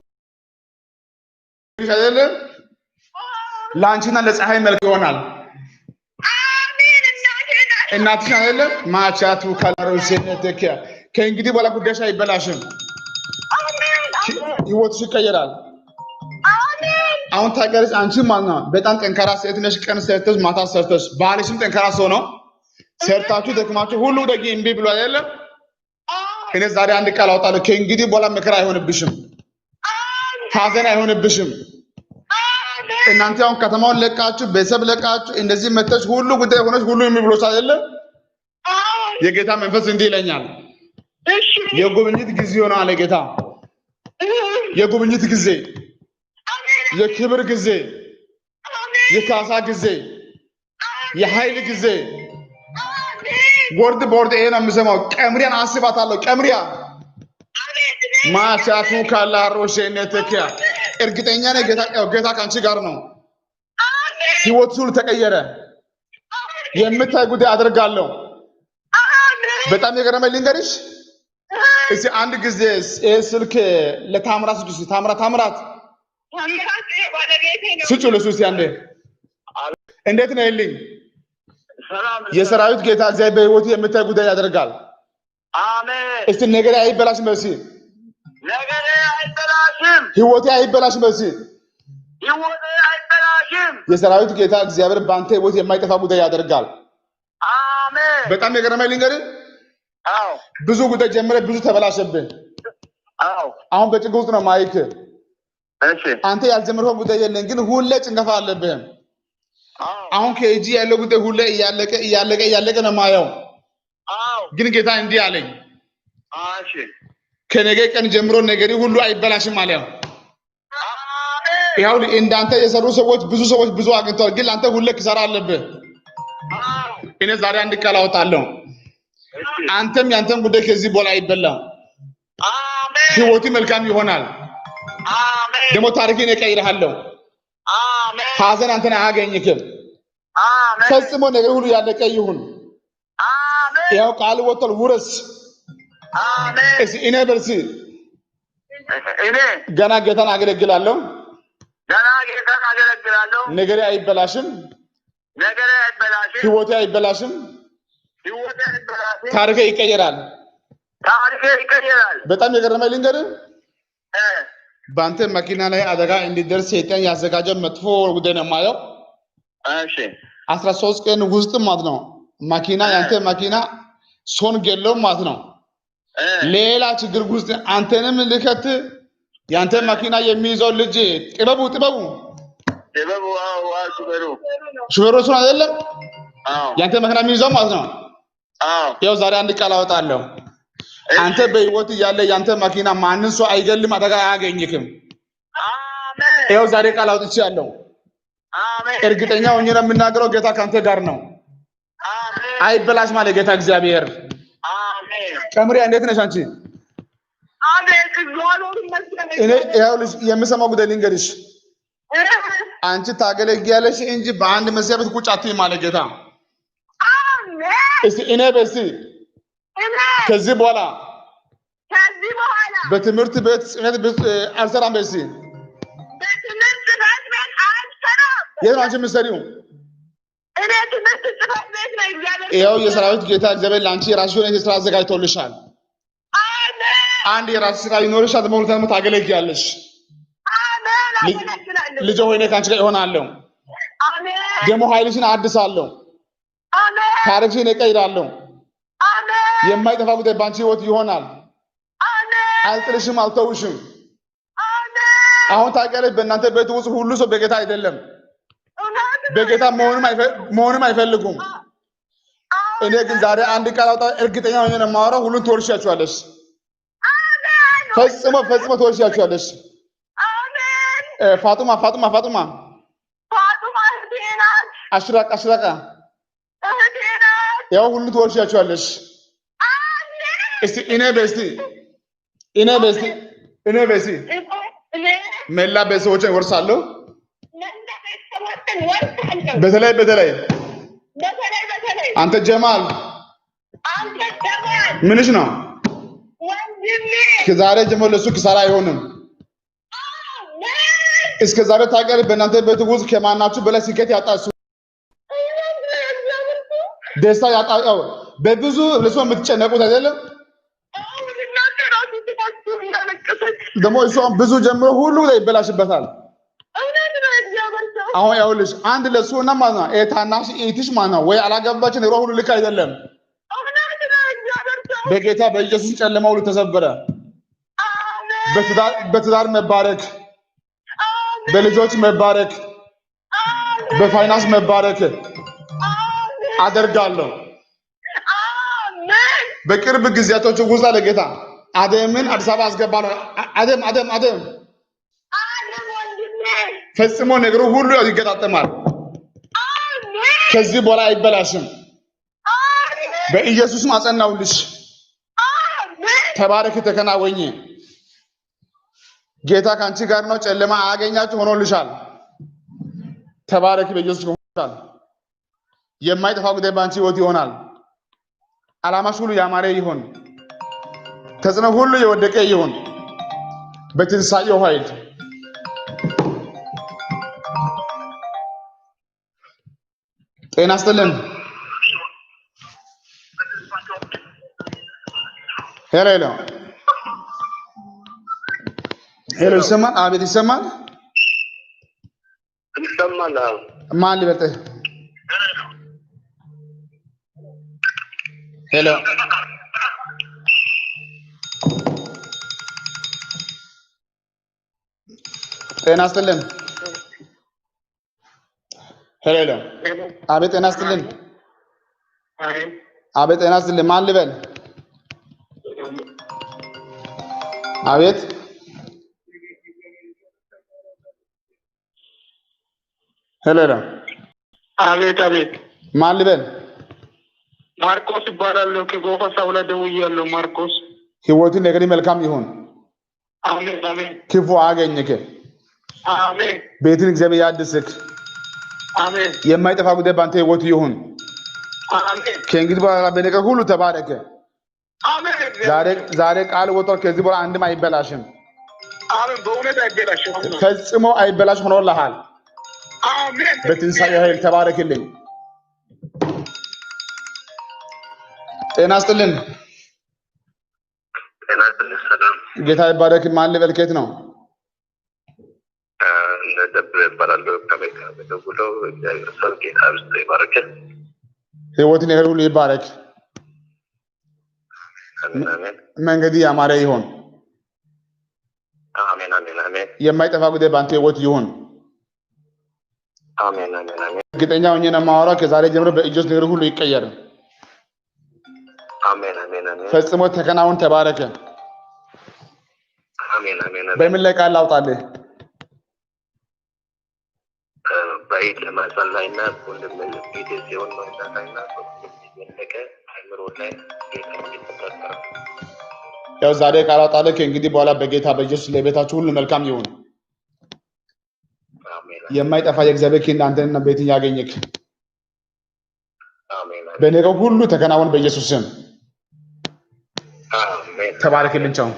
አይደለም ላንቺና ለፀሐይ መልክ ይሆናል አሜን እናትሽ አይደለም ማቻቱ ካላሮሽነተከ ከእንግዲህ በኋላ ጉዳይሽ አይበላሽም ህይወትሽ ይቀየራል አሁን ታገርሽ አንቺ ማለት ነው በጣም ጠንካራ ሴት ነሽ ቀን ሰርተሽ ማታ ሰርተሽ ባልሽም ጠንካራ ሰው ነው ሰርታችሁ ደክማችሁ ሁሉ ደግ እምቢ ብሎ አይደለም እኔ ዛሬ አንድ ቃል አውጣለሁ ከእንግዲህ በኋላ መከራ አይሆንብሽም ሐዘን አይሆንብሽም እናንተ አሁን ከተማውን ለቃችሁ ቤተሰብ ለቃችሁ እንደዚህ መተሽ ሁሉ ጉዳይ ሆነሽ ሁሉ የሚብሎሽ አይደለም የጌታ መንፈስ እንዲህ ይለኛል እሺ የጉብኝት ጊዜ ነው አለ ጌታ የጉብኝት ጊዜ የክብር ጊዜ የካሳ ጊዜ የኃይል ጊዜ ወርድ ቦርድ ይሄን አምሰማው ቀምሪያን አስባታለሁ ቀምሪያ ማቻቱ ካላሮሽነተከ እርግጠኛ ነኝ ጌታ ካንቺ ጋር ነው ህይወትሽ ሁሉ ተቀየረ የምታይ ጉዳይ አደርጋለሁ በጣም የገረመኝ ልንገርሽ እስቲ አንድ ጊዜ ስልክ ለታምራት ታምራት ስጩ ለሱስ ያንዴ እንዴት ነው ይልኝ የሰራዊት ጌታ እግዚአብሔር በህይወት የምታይ ጉዳይ ያደርጋል አሜን እስቲ ነገር አይበላሽም በሲ ነገሬ አይበላሽም ህይወቴ አይበላሽም በሲ ህይወቴ አይበላሽም የሰራዊት ጌታ እግዚአብሔር ባንተ ህይወት የማይጠፋ ጉዳይ ያደርጋል አሜን በጣም የገረመኝ ልንገር አዎ ብዙ ጉዳይ ጀምረ ብዙ ተበላሸብህ አዎ አሁን በጭንቅ ውስጥ ነው ማይክ እሺ አንተ ያልጀመረው ጉዳይ የለም ግን ሁሌ ጭንቀፋ አለብህ አዎ አሁን ከእጂ ያለው ጉዳይ ሁሌ እያለቀ ነው ማየው አዎ ግን ጌታ እንዲህ አለኝ እሺ ከነገ ቀን ጀምሮ ነገሪ ሁሉ አይበላሽም አለው አሜን ያው እንዳንተ የሰሩ ሰዎች ብዙ አግኝተዋል ግን አንተ ሁሌ ክሳራ አለብህ አዎ እኔ ዛሬ አንድ ቃል አወጣለሁ አንተም ያንተም ጉዳይ ከዚህ በኋላ አይበላም አሜን ህይወት መልካም ይሆናል አሜን ደሞ ታሪክን እቀይርሃለሁ አሜን ሐዘን አንተን አያገኝክም አሜን ፈጽሞ ነገር ሁሉ ያለቀ ይሁን አሜን ያው ቃል ወጥቷል ውረስ አሜን እኔ በርሲ እኔ ገና ጌታን አገለግላለሁ ነገሬ አይበላሽም ህይወቴ አይበላሽም ታሪኬ ይቀየራል በጣም የገረመኝ ልንገርህ ባንተ መኪና ላይ አደጋ እንዲደርስ ሰይጣን ያዘጋጀው መጥፎ ጉዳይ ነው ማየው እሺ 13 ቀን ውስጥ ማለት ነው መኪና ያንተ መኪና ሶን ገለው ማለት ነው ሌላ ችግር ውስጥ አንተንም ልከት ያንተ መኪና የሚይዘው ልጅ ጥበቡ ሹፌሩ እሱ አይደለም ያንተ መኪና የሚይዘው ማለት ነው ያው ዛሬ አንድ ቃል አወጣለሁ አንተ በህይወት ያለ ያንተ መኪና ማንን ሰው አይገልም አደጋ አያገኝክም አሜን ያው ዛሬ ቃል አውጥቻለሁ አሜን እርግጠኛ ሆኜ ነው የምናገረው ጌታ ካንተ ጋር ነው አሜን አይበላሽ ማለት ጌታ እግዚአብሔር አሜን ቀምሪያ እንዴት ነሽ አንቺ አሜን እግዚአብሔር ይመስገን እኔ ያው የምሰማው ጉዳይ ልንገርሽ አንቺ ታገለግያለሽ እንጂ በአንድ መስሪያ ቤት ቁጭ አትይ ማለት ጌታ አሜን እስቲ እኔ በሲ ከዚህ በኋላ በትምህርት ቤት ጽነት ቤት አልሰራም በሲ በትምህርት ቤት አልሰራም የራንቺ ምሰሪው እኔ ትምህርት ጽነት ቤት ነው እግዚአብሔር ያው የሰራዊት ጌታ እግዚአብሔር ላንቺ የራስሽን የሥራ አዘጋጅቶልሻል አሜን አንድ የራስሽ ስራ ይኖርሻል ደግሞ ለምን ታገለግያለሽ አሜን ልጅ ሆይኔ ካንቺ ጋር ይሆናለሁ አሜን ደግሞ ኃይልሽን አድሳለሁ አሜን ታሪክሽን እቀይራለሁ የማይጠፋ ጉዳይ ባንቺ ህይወት ይሆናል አሜን አልጥልሽም አልተውሽም አሜን አሁን ታውቂያለሽ በእናንተ ቤት ውስጥ ሁሉ ሰው በጌታ አይደለም በጌታ መሆንም አይፈልጉም እኔ ግን ዛሬ አንድ ቃል አውጣ እርግጠኛ ሆኜ ነው የማወራው ሁሉን ትወርሻቸዋለሽ አሜን ፈጽሞ ትወርሻቸዋለሽ አሜን ፋጡማ አሽራቃ ያው ሁሉ ትወርሻቸዋለሽ እስቲ እኔ በስቲ መላ በሰዎች ወርሳለሁ በተለይ አንተ ጀማል ምንሽ ነው ከዛሬ ጀምሮ ለሱ ክሳራ አይሆንም እስከ ዛሬ ታውቂያለሽ በእናንተ ቤት ውስጥ ከማናችሁ በላይ ስኬት ያጣሱ ደስታ ያጣው በብዙ ለሱ የምትጨነቁት አይደለም ደግሞ እሷን ብዙ ጀምሮ ሁሉ ላይ ይበላሽበታል አሁን ያውልሽ አንድ ለሱና ማና ታናሽ ኢትሽ ማና ወይ አላገባች ነው ሁሉ ልክ አይደለም በጌታ በኢየሱስ ጨለማ ሁሉ ተሰበረ በትዳር መባረክ በልጆች መባረክ በፋይናንስ መባረክ አደርጋለሁ በቅርብ ጊዜያቶች ውስጥ ለጌታ አደምን አዲስ አበባ አስገባለሁ አደም ፈጽሞ ነገሩ ሁሉ ይገጣጠማል ከዚህ በኋላ አይበላሽም በኢየሱስ ማጸናውልሽ ተባረክ ተከናወኝ ጌታ ካንቺ ጋር ነው ጨለማ አያገኛችሁ ሆኖልሻል ተባረክ በኢየሱስ ሆኖልሻል የማይጠፋ ጉዳይ ባንቺ ህይወት ይሆናል አላማሽ ሁሉ ያማረ ይሆን ተጽዕኖ ሁሉ የወደቀ ይሆን በትንሳኤው ኃይል ጤና ይስጥልን ሄሎ ሄሎ ሄሎ ይሰማል አቤት ይሰማል ይሰማል ማን ልበልህ ሄሎ ጤና ይስጥልን ሄሎ ሄሎ አቤት ጤና ይስጥልን አቤት ጤና ይስጥልን ማን ልበል አቤት ሄሎ ሄሎ አቤት አቤት ማን ልበል ማርቆስ ይባላል ከጎፋ ሳውላ ደውያለሁ ማርቆስ ህይወትን ነገር መልካም ይሁን አሜን አሜን ክፉ አገኘክ አሜን ቤትን እግዚአብሔር ያድስክ አሜን የማይጠፋ ጉዳይ ባንተ ህይወት ይሁን አሜን ከእንግዲህ በኋላ በነገር ሁሉ ተባረከ አሜን ዛሬ ቃል ወጥቶ ከዚህ በኋላ አንድም አይበላሽም አሜን በእውነት አይበላሽም ፈጽሞ አይበላሽ ሆኖልሃል አሜን በትንሳኤ ኃይል ተባረክልኝ ጤና ይስጥልን ሰላም ጌታ ይባረክ ማን ልበል ከየት ነው ደብረ ይባላለሁ ከቤት ደውለው እግዚአብሔር ሰው ጌታ ውስጥ ይባረክ ህይወትን ነገር ሁሉ ይባረክ አሜን መንገድ ያማረ ይሁን አሜን አሜን አሜን የማይጠፋ ጉዳይ ባንተ ህይወት ይሁን አሜን አሜን አሜን እርግጠኛ ሆኜ ነው የማወራው ከዛሬ ጀምሮ በኢየሱስ ነገር ሁሉ ይቀየር አሜን አሜን አሜን ፈጽሞ ተከናውን ተባረከ አሜን አሜን በምን ላይ ቃል ላውጣልህ በይት ለማጸላይና ወንድም ቤት ሲሆን ማንሳታይና ወንደቀ አይምሮ ላይ ጌታ ይተጣጣ ያው ዛሬ ቃል ላውጣልህ ከእንግዲህ በኋላ በጌታ በኢየሱስ ለቤታችሁ ሁሉ መልካም ይሁን አሜን የማይጠፋ የእግዚአብሔር ኪንድ አንተንና ቤትን ያገኝክ አሜን በነገር ሁሉ ተከናወን በኢየሱስ ስም አሜን ተባረክልኝ ቻው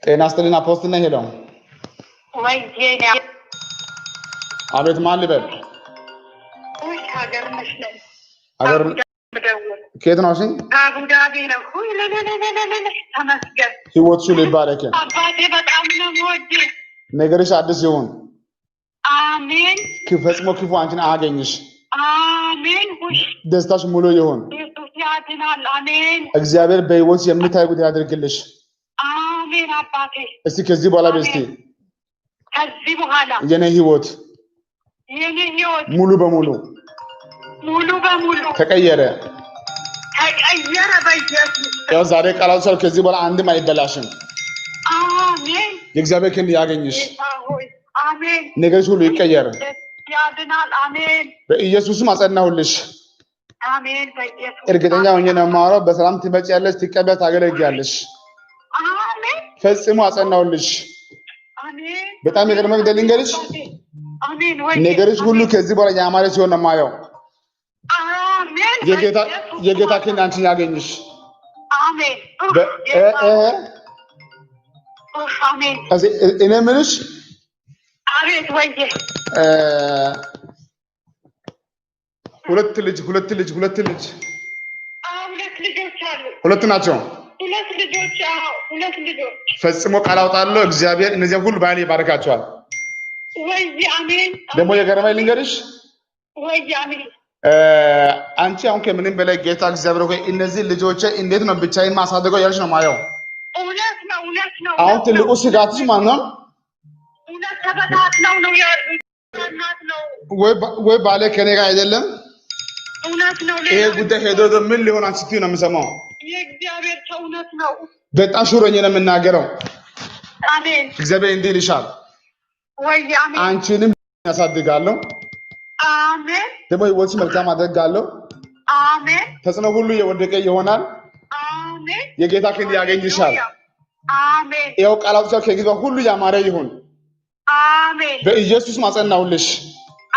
ጤና ይስጥልን አፖስትልና ሄለው ወይኔ አቤት ማን ልበል ሀገር መስለን ሀገር ከየት ነው እሺ አቡዳቢ ነው ተመስገን ህይወትሽ ሁሉ ይባረክ አባቴ በጣም ነው የምወድህ ነገርሽ አዲስ ይሁን አሜን ፈጽሞ ክፉ አንቺን አያገኝሽ አሜን ደስታሽ ሙሉ ይሁን ኢየሱስ ያድናል አሜን እግዚአብሔር በህይወት የሚታይ ጉዳይ ያድርግልሽ አሜን አባቴ እስቲ ከዚህ በኋላ በስቲ ከዚህ በኋላ የኔ ህይወት ሙሉ በሙሉ ተቀየረ በኢየሱስ ያው ዛሬ ቃላው ሰው ከዚህ በኋላ አንድም አይበላሽም አሜን የእግዚአብሔር ክንድ ያገኝሽ አሜን ነገርሽ ሁሉ ይቀየር ያድናል አሜን በኢየሱስም አጸናሁልሽ አሜን በኢየሱስ እርግጠኛ ሆኜ ነው የማወራው በሰላም ትመጪያለሽ ትቀበያለሽ ታገለግያለሽ አሜን ፈጽሞ አጸናሁልሽ አሜን በጣም የቀድሞ ግደል ልንገርሽ አሜን ወይ ነገርሽ ሁሉ ከዚህ በኋላ ያማረ ሲሆን ነው የማየው አሜን የጌታ ክንድ አንቺን ያገኝሽ አሜን አሜን እኔ የምልሽ አቤት ወይ ሁለት ልጅ ሁለት ልጆች አሉ ሁለት ናቸው ሁለት ልጆች ፈጽሞ ቃል አውጣለሁ እግዚአብሔር እነዚህ ሁሉ ባይል ይባርካቸዋል ወይ አሜን ደግሞ የገረመኝ ልንገርሽ ወይ አሜን አንቺ አሁን ከምንም በላይ ጌታ እግዚአብሔር ሆይ እነዚህ ልጆች እንዴት ነው ብቻዬን ማሳደገው ያልሽ ነው ማየው እውነት ነው አሁን ትልቁ ስጋትሽ ማን ነው እውነት ተበታትነው ነው ያሉት ነው ወይ ባለ ከኔ ጋር አይደለም እውነት ነው ይሄ ጉዳይ ሄዶ ምን ሊሆን አንቺ ነው የምሰማው የእግዚአብሔር እውነት ነው በጣም ሹሮኝ ነው የምናገረው አሜን እግዚአብሔር እንዲህ ይልሻል ወይ አሜን አንቺንም ያሳድጋለሁ አሜን ደግሞ ህይወትሽ መልካም አደርጋለሁ አሜን ተጽዕኖ ሁሉ የወደቀ ይሆናል አሜን የጌታ ክንድ ያገኝሻል አሜን ይኸው ቃላቶች ከጊዜው ሁሉ ያማረ ይሁን አሜን በኢየሱስ ማጸናውልሽ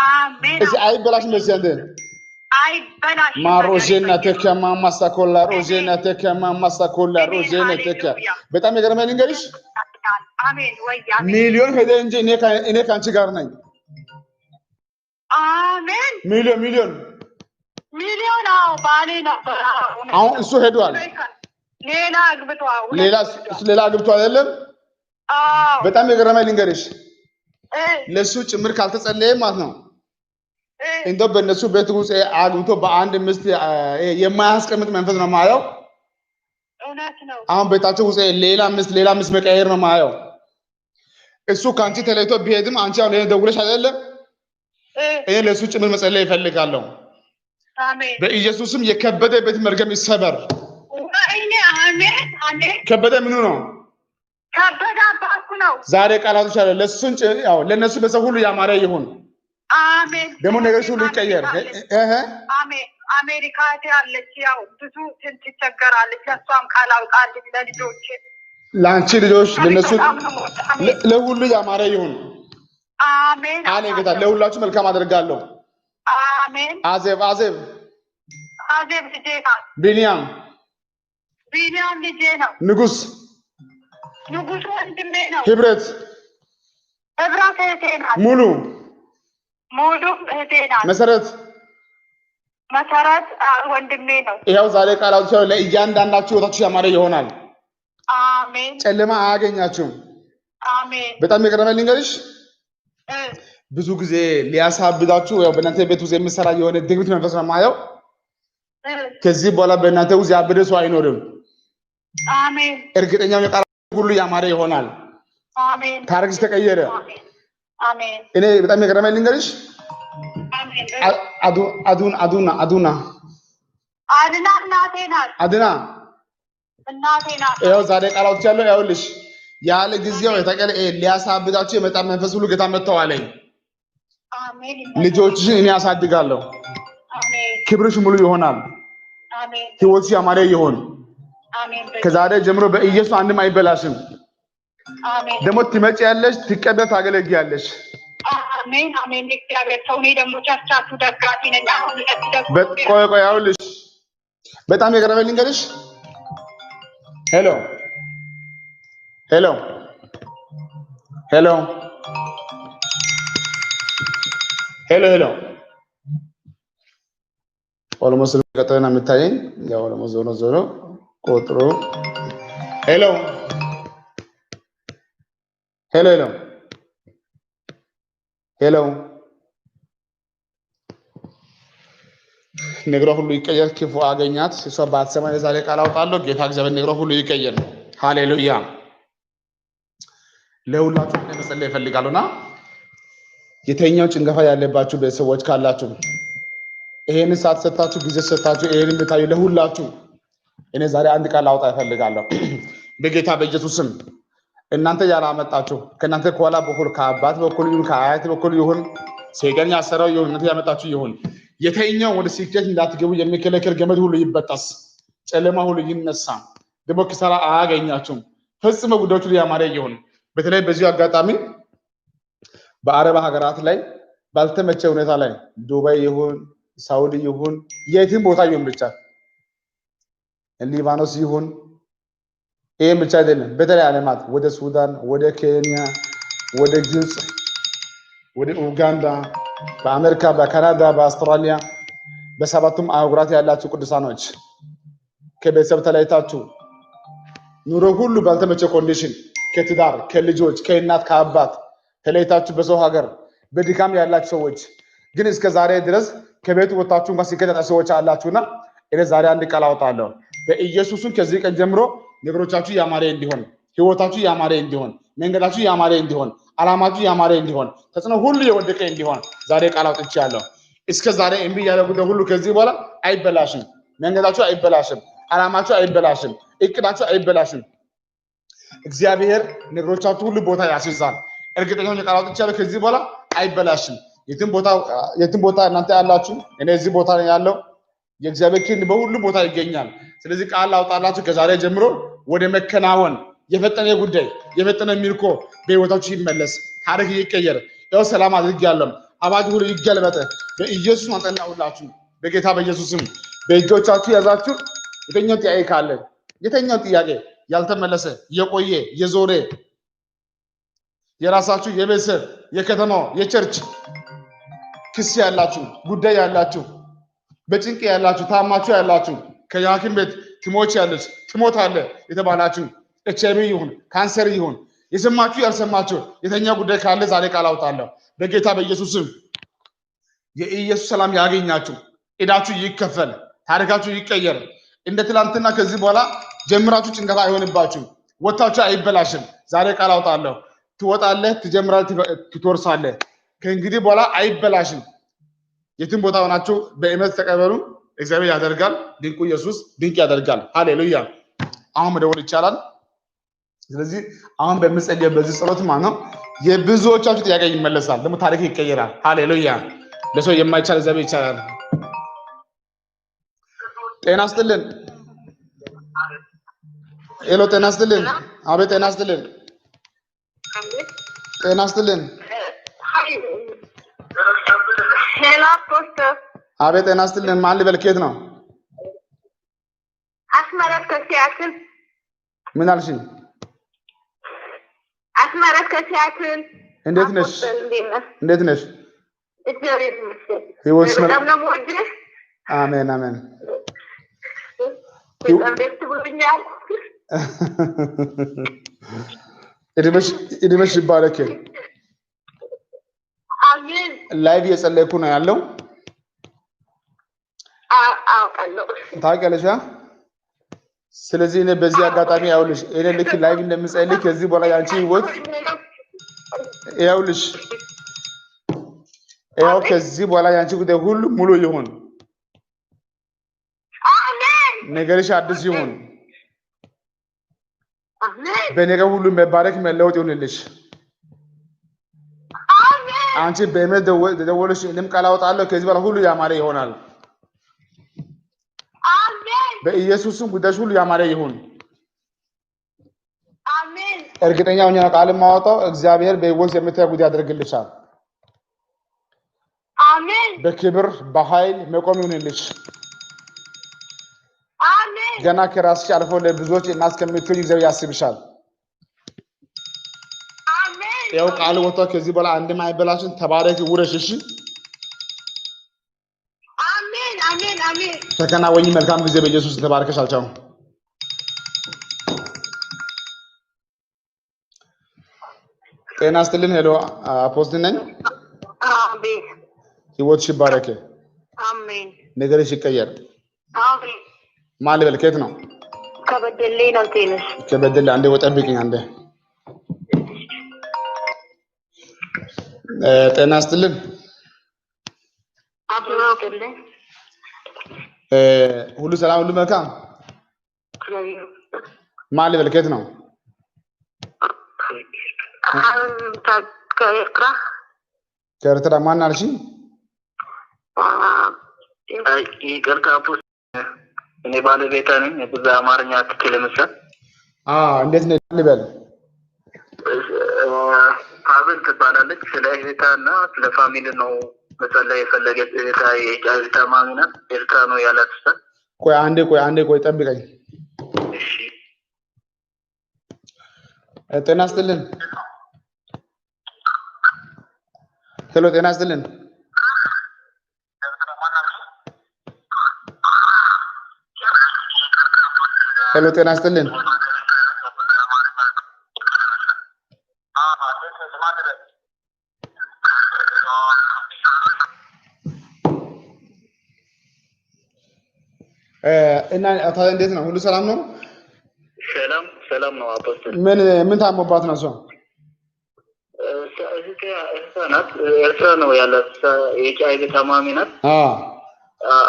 አሜን እዚህ አይበላሽም በዚያንደ አይበላሽ ማሮዜና ተከማ ማሳኮላ ሮዜና ተከማ ማሳኮላ ሮዜና ተከ በጣም የገረመኝ ልንገርሽ አሜን ወይ አሜን ሚሊዮን ሄደ እንጂ እኔ ካንቺ ጋር ነኝ አሜን ሚሊዮን አዎ ባሌ ነበር አሁን እሱ ሄዷል ሌላ አግብቷል ሌላ አግብቷል አይደለም አዎ በጣም የገረመኝ ልንገርሽ ለሱ ጭምር ካልተጸለየ ማለት ነው እንደው በእነሱ ቤት ውስጥ አግብቶ በአንድ ምስት የማያስቀምጥ መንፈስ ነው ማየው እውነት ነው አሁን ቤታቸው ውስጥ ሌላ ምስት መቀየር ነው ማየው እሱ ካንቺ ተለይቶ ቢሄድም አንቺ አሁን ደውለሽ አይደለም እኔ ለሱ ጭምር መጸለይ እፈልጋለሁ አሜን በኢየሱስም የከበደ ቤት መርገም ይሰበር አሜን ከበደ ምኑ ነው ከበደ አባቱ ነው ዛሬ ቃላቱ ይችላል ለሱን ያው ለነሱ በሰው ሁሉ ያማረ ይሁን አሜን ደግሞ ነገርሽ ሁሉ ይቀየር አሜን አሜሪካ ያለች ያው ብዙ ትቸገራለች እሷም ካላውጣልኝ ለልጆች ላንቺ ልጆች ለነሱ ለሁሉ ያማረ ይሁን አሜን አለ ጌታ ለሁላችሁ መልካም አደርጋለሁ አሜን አዜብ ልጄ ነው ቢኒያም ልጄ ነው ንጉስ ወንድሜ ነው ህብረት እህቴ ናት ሙሉ እህቴ ናት መሰረት ወንድሜ ነው ይሄው ዛሬ ቃላቱ ለእያንዳንዳችሁ ወታችሁ ያማረ ይሆናል አሜን ጨለማ አያገኛችሁም አሜን በጣም የቀረበልኝ ልንገርሽ ብዙ ጊዜ ሊያሳብዳችሁ ያው በእናንተ ቤት ውስጥ የሚሰራ የሆነ ድግምት መንፈስ ነው ማየው ከዚህ በኋላ በእናንተ ውስጥ ያበደ ሰው አይኖርም አሜን እርግጠኛው የቃል ሁሉ ያማረ ይሆናል አሜን ታሪክሽ ተቀየረ አሜን እኔ በጣም የቀረበልኝ ልንገርሽ አዱና እናቴ ናት ይኸው ዛሬ ቃላቶች ያለው ያውልሽ ያለ ጊዜው የተቀለ ሊያሳብዳችሁ የመጣ መንፈስ ሁሉ ጌታ መጥተዋለኝ አሜን ልጆችሽን እኔ ያሳድጋለሁ አሜን ክብርሽ ሙሉ ይሆናል አሜን ህይወትሽ ያማረ ይሆን አሜን ከዛሬ ጀምሮ በኢየሱስ አንድም አይበላሽም አሜን ደግሞ ትመጪያለሽ ትቀበል ታገለግያለሽ አሜን እግዚአብሔር ሰው ነው ደግሞ ቻቻቱ ደጋፊ ነኝ አሁን ቆይ ያውልሽ በጣም የቀረበልኝ ልንገርሽ ሄሎ ኦልሞስት ከተና የምታየኝ ያው ኦልሞስት ዞሮ ቆጥሮ ሄሎ ነገሯ ሁሉ ይቀየር ክፉ አገኛት እሷ ባትሰማ የዛሬ ቃል አውጣለሁ ጌታ እግዚአብሔር ነገሯ ሁሉ ይቀየር ሃሌሉያ ለሁላችሁ መጸለይ እፈልጋለሁና የተኛው ጭንገፋ ያለባችሁ ቤተሰቦች ካላችሁ ይሄን ሰዓት ሰጣችሁ ጊዜ ሰጣችሁ ይሄን ብታዩ ለሁላችሁ እኔ ዛሬ አንድ ቃል አውጣ እፈልጋለሁ በጌታ በኢየሱስም እናንተ ያላመጣችሁ ከእናንተ ከኋላ በኩል ከአባት በኩል ይሁን ከአያት በኩል ይሁን ሰይጣን ያሰራው ይሁን እናንተ ያመጣችሁ ይሁን የተኛው ወደ ስኬት እንዳትገቡ የሚከለከል ገመድ ሁሉ ይበጣስ ጨለማ ሁሉ ይነሳ ደግሞ ኪሳራ አያገኛችሁም ፈጽሞ ጉዳዮቹ ያማረ ይሁን በተለይ በዚህ አጋጣሚ በአረብ ሀገራት ላይ ባልተመቸ ሁኔታ ላይ ዱባይ ይሁን ሳውዲ ይሁን የትም ቦታ ይሁን ብቻ ሊባኖስ ይሁን ይሄን ብቻ አይደለም በተለይ ዓለማት ወደ ሱዳን ወደ ኬንያ ወደ ግብጽ ወደ ኡጋንዳ በአሜሪካ በካናዳ በአውስትራሊያ በሰባቱም አህጉራት ያላችሁ ቅዱሳኖች ከቤተሰብ ተለይታችሁ ኑሮ ሁሉ ባልተመቸ ኮንዲሽን ከትዳር ከልጆች ከእናት ከአባት ተለይታችሁ በሰው ሀገር በድካም ያላችሁ ሰዎች ግን እስከ ዛሬ ድረስ ከቤት ወጣችሁ እንኳን ሲከታተሉ ሰዎች አላችሁና እኔ ዛሬ አንድ ቃል አወጣለሁ በኢየሱስም ከዚህ ቀን ጀምሮ ነገሮቻችሁ ያማረ እንዲሆን ህይወታችሁ ያማረ እንዲሆን መንገዳችሁ ያማረ እንዲሆን አላማችሁ ያማረ እንዲሆን ተጽዕኖ ሁሉ የወደቀ እንዲሆን ዛሬ ቃል አውጥቻለሁ እስከ ዛሬ እምቢ ያደረጉት ሁሉ ከዚህ በኋላ አይበላሽም መንገዳችሁ አይበላሽም አላማችሁ አይበላሽም እቅዳችሁ አይበላሽም እግዚአብሔር ነገሮቻችሁ ሁሉ ቦታ ያስይዛል እርግጠኛ ቃል አውጥቻለሁ ከዚህ በኋላ አይበላሽም የትም ቦታ እናንተ ያላችሁ እኔ እዚህ ቦታ ላይ ያለው የእግዚአብሔር ክንድ በሁሉ ቦታ ይገኛል ስለዚህ ቃል አውጣላችሁ ከዛሬ ጀምሮ ወደ መከናወን የፈጠነ ጉዳይ የፈጠነ ሚልኮ በህይወታችሁ ይመለስ ታሪክ ይቀየር ያው ሰላም አድርጋለሁ አባጅ ሁሉ ይገለበጠ በኢየሱስ ማጠናውላችሁ በጌታ በኢየሱስም በእጆቻችሁ ያዛችሁ የተኛው ጥያቄ ያልተመለሰ የቆየ የዞረ የራሳችሁ የቤተሰብ የከተማው የቸርች ክስ ያላችሁ ጉዳይ ያላችሁ በጭንቅ ያላችሁ ታማችሁ ያላችሁ ከሐኪም ቤት ትሞታለህ የተባላችሁ ኤችአይቪ ይሁን ካንሰር ይሁን የሰማችሁ ያልሰማችሁ የተኛ ጉዳይ ካለ ዛሬ ቃል አውጣለሁ በጌታ በኢየሱስ ስም የኢየሱስ ሰላም ያገኛችሁ እዳችሁ ይከፈል ታሪካችሁ ይቀየር እንደ ትላንትና ከዚህ በኋላ ጀምራችሁ ጭንቀት አይሆንባችሁ ወጣችሁ አይበላሽም ዛሬ ቃል አውጣለሁ ትወጣለህ ትጀምራለህ ትወርሳለህ ከእንግዲህ በኋላ አይበላሽም የትም ቦታ ሆናችሁ በእምነት ተቀበሉ እግዚአብሔር ያደርጋል ድንቁ ኢየሱስ ድንቅ ያደርጋል ሃሌሉያ አሁን መደወል ይቻላል ስለዚህ አሁን በመጸለይ በዚህ ጸሎት ማለት ነው የብዙዎቻችሁ ጥያቄ ይመለሳል ደግሞ ታሪክ ይቀየራል ሃሌሉያ ለሰው የማይቻል እግዚአብሔር ይቻላል ጤና ይስጥልን ሄሎ ጤና ይስጥልን አቤት ጤና ይስጥልን ጤና ይስጥልን ሄሎ ፖስተር አቤት ጤና ይስጥልን ማን ልበል ከየት ነው አስመረት ከሲያትል ምን አልሽኝ አስመረት ከሲያትል እንዴት ነሽ እግዚአብሔር ይመስገን ህይወትሽ በጣም ነው የምወድህ አሜን አሜን በጣም ደስ ብሎኛል እድሜሽ ይባረክ አሜን ላይቭ እየጸለይኩ ነው ያለው አውቃለሁ ታውቂያለሽ ስለዚህ እኔ በዚህ አጋጣሚ ያውልሽ እኔ ልክ ላይቭ እንደምጸልይ ከዚህ በኋላ ያንቺ ህይወት ያውልሽ ያው ከዚህ በኋላ ያንቺ ጉዳይ ሁሉ ሙሉ ይሁን አሜን ነገርሽ አዲስ ይሁን አሜን በነገር ሁሉ መባረክ መለወጥ ይሁንልሽ አሜን አንቺ በእምነት ደወለሽ እኔም ቃል አወጣለሁ ከዚህ በኋላ ሁሉ ያማረ ይሆናል አሜን በኢየሱስም ጉዳይሽ ሁሉ ያማረ ይሁን አሜን እርግጠኛ ሆኜ ቃል ማወጣው እግዚአብሔር በህይወት የምታይ ጉዳይ ያደርግልሻል አሜን በክብር በኃይል መቆም ይሁንልሽ አሜን ገና ከራስሽ አልፎ ለብዙዎች እናስከምትኝ እግዚአብሔር ያስብሻል አሜን ያው ቃል ወጥቶ ከዚህ በኋላ አንድም አይበላሽም ተባረክ ውረሽ እሺ አሜን አሜን አሜን ተከናወኝ መልካም ጊዜ በኢየሱስ ተባርከሽ አልቻው ጤና ይስጥልን ሄሎ አፖስትል ነኝ አሜን ህይወትሽ ይባረክ አሜን ነገርሽ ይቀየር አሜን ማን ልበል ከየት ነው ከበደሌ ነው ጤንስ ከበደሌ አንዴ ወጣብኝ አንዴ ጤና ይስጥልን አብሮልኝ ሁሉ ሰላም ሁሉ መልካም ማን ልበል ከየት ነው ከኤርትራ ማን አልሽኝ ይቅርታ እኔ ባለቤቷ ነኝ ብዙ አማርኛ አትችልም እንዴት ነው ልበል አብን ትባላለች ስለ እህቷና ስለ ፋሚሊ ነው መጸለይ የፈለገች እህቷ የጫዚ ታማሚ ናት ኤርትራ ነው ያለችው ቆይ አንዴ ጠብቀኝ እሺ ጤና ይስጥልን ሄሎ ጤና ይስጥልን ሄሎ ጤና ይስጥልን እና ታዲያ እንዴት ነው ሁሉ ሰላም ነው ሰላም ነው አፖስትል ምን ታሞባት ነው ሰው ናት ኤርትራ ነው ያላት የጫይብ ታማሚ ናት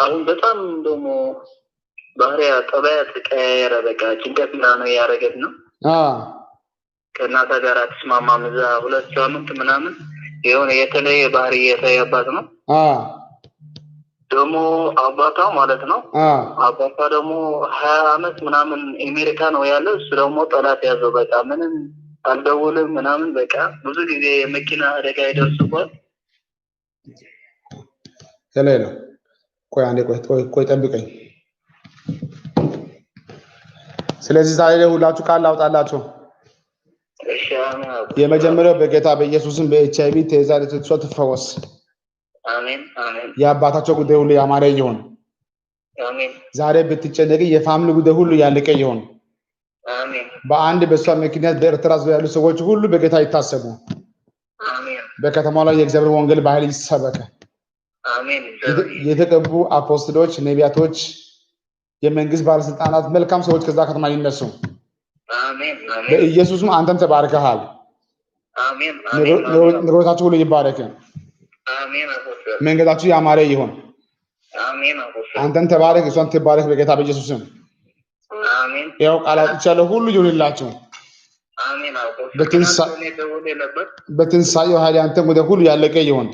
አሁን በጣም ደግሞ ባህሪያ ጠባያ ተቀየረ በቃ ጭንቀት ነው ያረገት ነው ከእናቷ ጋር አትስማማም እዛ 2 ሳምንት ምናምን የሆነ የተለየ ባህሪ የታየባት ነው ደግሞ አባቷ ማለት ነው አባቷ ደግሞ 20 አመት ምናምን አሜሪካ ነው ያለው እሱ ደግሞ ጠላት ያዘው በቃ ምንም አልደወለም ምናምን በቃ ብዙ ጊዜ መኪና አደጋ ይደርስባት ሰላም ቆይ አንዴ ቆይ ጠብቀኝ ስለዚህ ዛሬ ሁላችሁ ቃል አውጣላችሁ እሺ የመጀመሪያው በጌታ በኢየሱስም በኤችአይቪ ተይዛ ልትፈወስ አሜን አሜን የአባታቸው ጉዳይ ሁሉ ያማረ ይሁን አሜን ዛሬ ብትጨነቂ የፋሚሊ ጉዳይ ሁሉ ያለቀ ይሁን አሜን በአንድ በሷ ምክንያት በኤርትራ ዙሪያ ያሉ ሰዎች ሁሉ በጌታ ይታሰቡ አሜን በከተማው ላይ የእግዚአብሔር ወንጌል በኃይል ይሰበክ አሜን የተቀቡ አፖስቶሎች ነቢያቶች የመንግስት ባለስልጣናት መልካም ሰዎች ከዛ ከተማ ይነሱ አሜን አሜን በኢየሱስም አንተም ተባርከሃል አሜን ነገሮቻችሁ ሁሉ ይባረክ አሜን መንገዳችሁ ያማረ ይሁን አሜን አንተም ተባረክ እሷን ተባረክ በጌታ በኢየሱስ ስም አሜን ያው ቃላቶቻችሁ ሁሉ ይሁንላችሁ አሜን በትንሳኤው ኃይል አንተም ጉዳይ ሁሉ ያለቀ ይሁን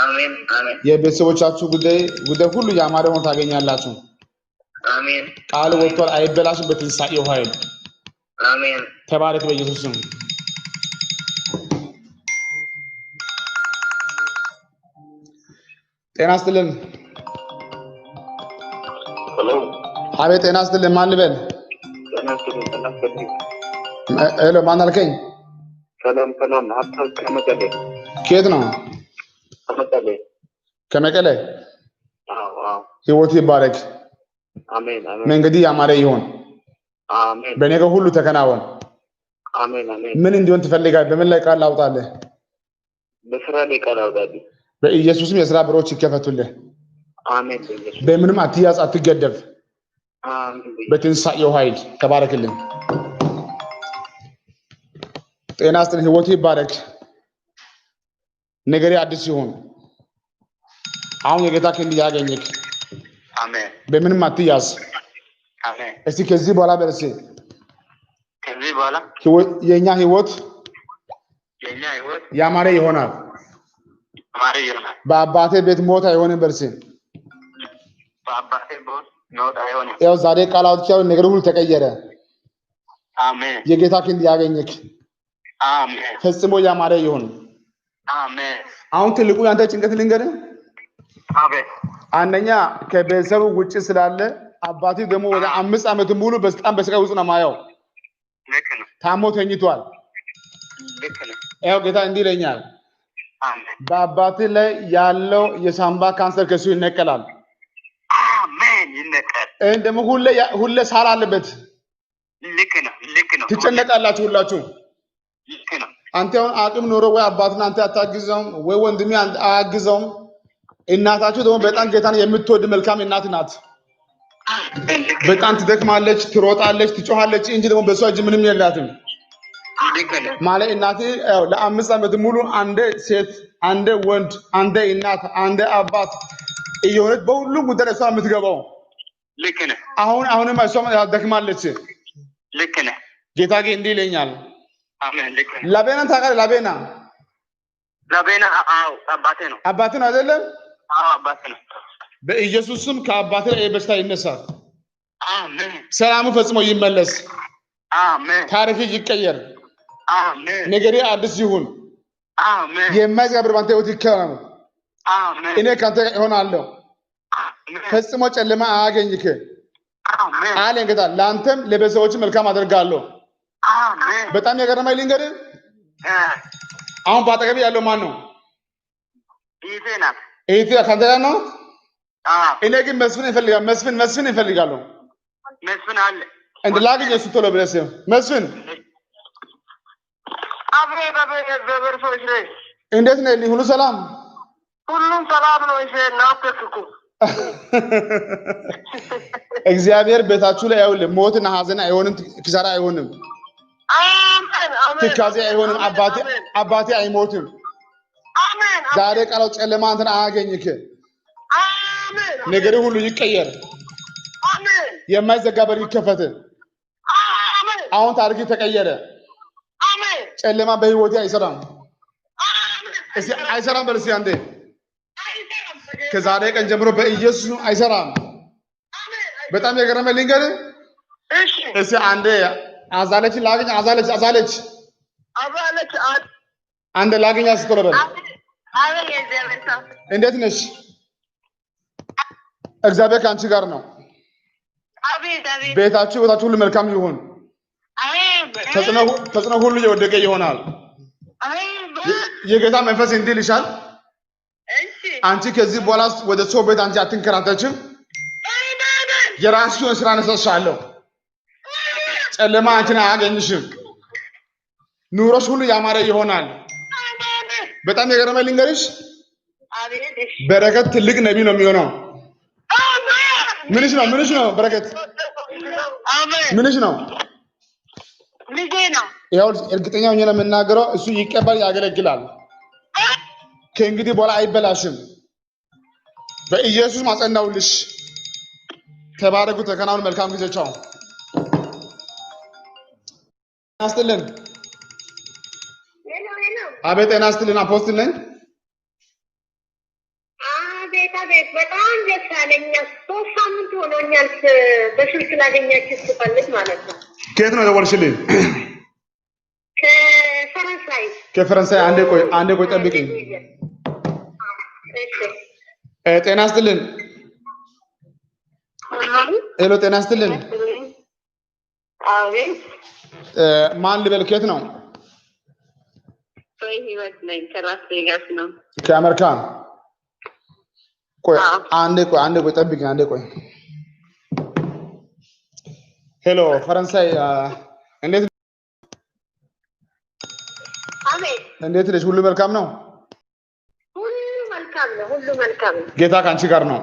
አሜን አሜን የቤተሰቦቻችሁ ጉዳይ ሁሉ ያማረ ሆኖ ታገኛላችሁ አሜን ቃል ወጥቷል አይበላሽም በትንሳኤው ኃይል አሜን ተባረክ በኢየሱስ ስም ጤና ይስጥልን ሄሎ አቤት ጤና ይስጥልን ማን ልበል ሄሎ ማን አልከኝ ሰላም ሀብታም ከመቀሌ ከየት ነው ከመቀሌ ህይወት ይባረክ አሜን አሜን መንገድ ያማረ ይሁን አሜን በነገር ሁሉ ተከናወን አሜን አሜን ምን እንዲሆን ትፈልጋለህ በምን ላይ ቃል አውጣለህ በስራ ላይ ቃል አውጣለህ በኢየሱስም የሥራ በሮች ይከፈቱልህ አሜን በምንም አትያዝ አትገደብ አሜን በትንሳኤው ኃይል ተባረክልን ጤና ይስጥልኝ ህይወት ይባረክ ነገሬ አዲስ ይሁን አሁን የጌታ ክንድ ያገኘክ አሜን በምንም አትያዝ አሜን እስቲ ከዚህ በኋላ በርሲ ከዚህ በኋላ የኛ ህይወት ያማረ ይሆናል በአባቴ ቤት ሞት አይሆንም በርሲ በአባቴ ቤት ሞት አይሆንም ያው ዛሬ ቃል አውጥቻለሁ ነገር ሁሉ ተቀየረ አሜን የጌታ ክንድ ያገኘክ አሜን ፈጽሞ ያማረ ይሁን አሜን አሁን ትልቁ ያንተ ጭንቀት ልንገርህ አሜን አንደኛ ከቤተሰቡ ውጪ ስላለ አባቴ ደግሞ ወደ 5 ዓመት ሙሉ በጣም በስቃይ ውስጥ ነው ማየው ልክ ነው ታሞ ተኝቷል ልክ ነው ያው ጌታ እንዲህ ይለኛል አሜን በአባቴ ላይ ያለው የሳምባ ካንሰር ከሱ ይነቀላል አሜን ይነቀል ደግሞ ሁሌ ሳል አለበት ልክ ነው ትጨነቃላችሁ ሁላችሁ ልክ ነው አንተ አሁን አቅም ኖሮ ወይ አባትና አንተ አታግዘውም ወይ ወንድሜ አያግዘውም እናታችሁ ደግሞ በጣም ጌታን የምትወድ መልካም እናት ናት በጣም ትደክማለች ትሮጣለች ትጮሃለች እንጂ ደግሞ በሷ እጅ ምንም የላትም ማለት እናቴ ለ5 ዓመት ሙሉ አንደ ሴት አንደ ወንድ አንደ እናት አንደ አባት እየሆነች በሁሉም ጉዳይ እሷ የምትገባው ልክ ነው አሁንም እሷ ደክማለች ልክ ነው ጌታ ግን እንዲህ ይለኛል አሜን ልክ ነው ላቤና ታውቃለህ ላቤና አዎ አባቴ ነው አይደለም አዎ አባቴ ነው በኢየሱስ ስም ከአባቴ ላይ በሽታ ይነሳል አሜን ሰላሙ ፈጽሞ ይመለስ አሜን ታሪክ ይቀየር አሜን ነገሬ አዲስ ይሁን አሜን የማይዛብር ባንተ ህይወት ይከናወን አሜን እኔ ካንተ ጋር እሆናለሁ ፈጽሞ ጨለማ አያገኝክ አሜን አለ ጌታ ለአንተም ለቤተሰቦች መልካም አደርጋለሁ አሜን በጣም የገረመኝ ልንገርህ አሁን ባጠገቤ ያለው ማን ነው እህቴ ካንተ ጋር ነው እኔ ግን መስፍን እፈልጋለሁ መስፍን አለ እንደ ላግኝ እሱ ቶሎ ብለህ መስፍን አብሬ በበርሶች ላይ እንዴት ነህ ሁሉ ሰላም ሁሉም ሰላም ነው እሺ ናፍቀኩ እግዚአብሔር ቤታችሁ ላይ ያውል ሞትና ሐዘን አይሆንም ኪሳራ አይሆንም አሜን ትካዜ አይሆንም አባቴ አይሞትም አሜን ዛሬ ቃለው ጨለማ አንተን አያገኝክ አሜን ነገር ሁሉ ይቀየር አሜን የማይዘጋ በር ይከፈት አሜን አሁን ታሪክ ተቀየረ አሜን ጨለማ በህይወቴ አይሰራም እሺ አይሰራም በልሲ አንዴ ከዛሬ ቀን ጀምሮ በኢየሱስ አይሰራም በጣም የገረመኝ ልንገርህ እሺ አንዴ አዛለች አንዴ ላግኝ አስቆረበል እንዴት ነሽ እግዚአብሔር ካንቺ ጋር ነው ቤታችሁ ሁሉ መልካም ይሁን ተጽዕኖ ሁሉ የወደቀ ይሆናል የጌታ መንፈስ እንዲህ ይልሻል አንቺ ከዚህ በኋላ ወደ ሰው ቤት አንቺ አትንከራተችም የራስሽን ስራ ነሳሻለሁ ጨለማ አንቺን አያገኝሽም ኑሮሽ ሁሉ ያማረ ይሆናል በጣም የገረመኝ ልንገርሽ በረከት ትልቅ ነብይ ነው የሚሆነው ምንሽ ነው በረከት ምንሽ ነው ልጄ ነው ያው እርግጠኛ ሆኜ ነው የምናገረው እሱ ይቀበል ያገለግላል ከእንግዲህ በኋላ አይበላሽም በኢየሱስ ማጸናውልሽ ተባረኩ ተከናውን መልካም ጊዜ ቻው አስተለን አቤት ጤና ይስጥልን አፖስትል ነኝ ቤት በጣም ደስ አለኝ 3 ሳምንት ሆኖኛል በስልክ ላገኛችሁ ስፈልግ ማለት ነው ከየት ነው ደወልሽልኝ ከፈረንሳይ አንዴ ቆይ ጠብቂኝ ጤና ይስጥልን ሄሎ ጤና ይስጥልን አቤት ማን ልበል ከየት ነው ህይወት ነኝ ከላስ ቬጋስ ነው ከአሜሪካ ቆይ አንዴ ቆይ ጠብቂኝ አንዴ ቆይ ሄሎ ፈረንሳይ እንዴት ነሽ ሁሉ መልካም ነው ሁሉ መልካም ነው ጌታ ካንቺ ጋር ነው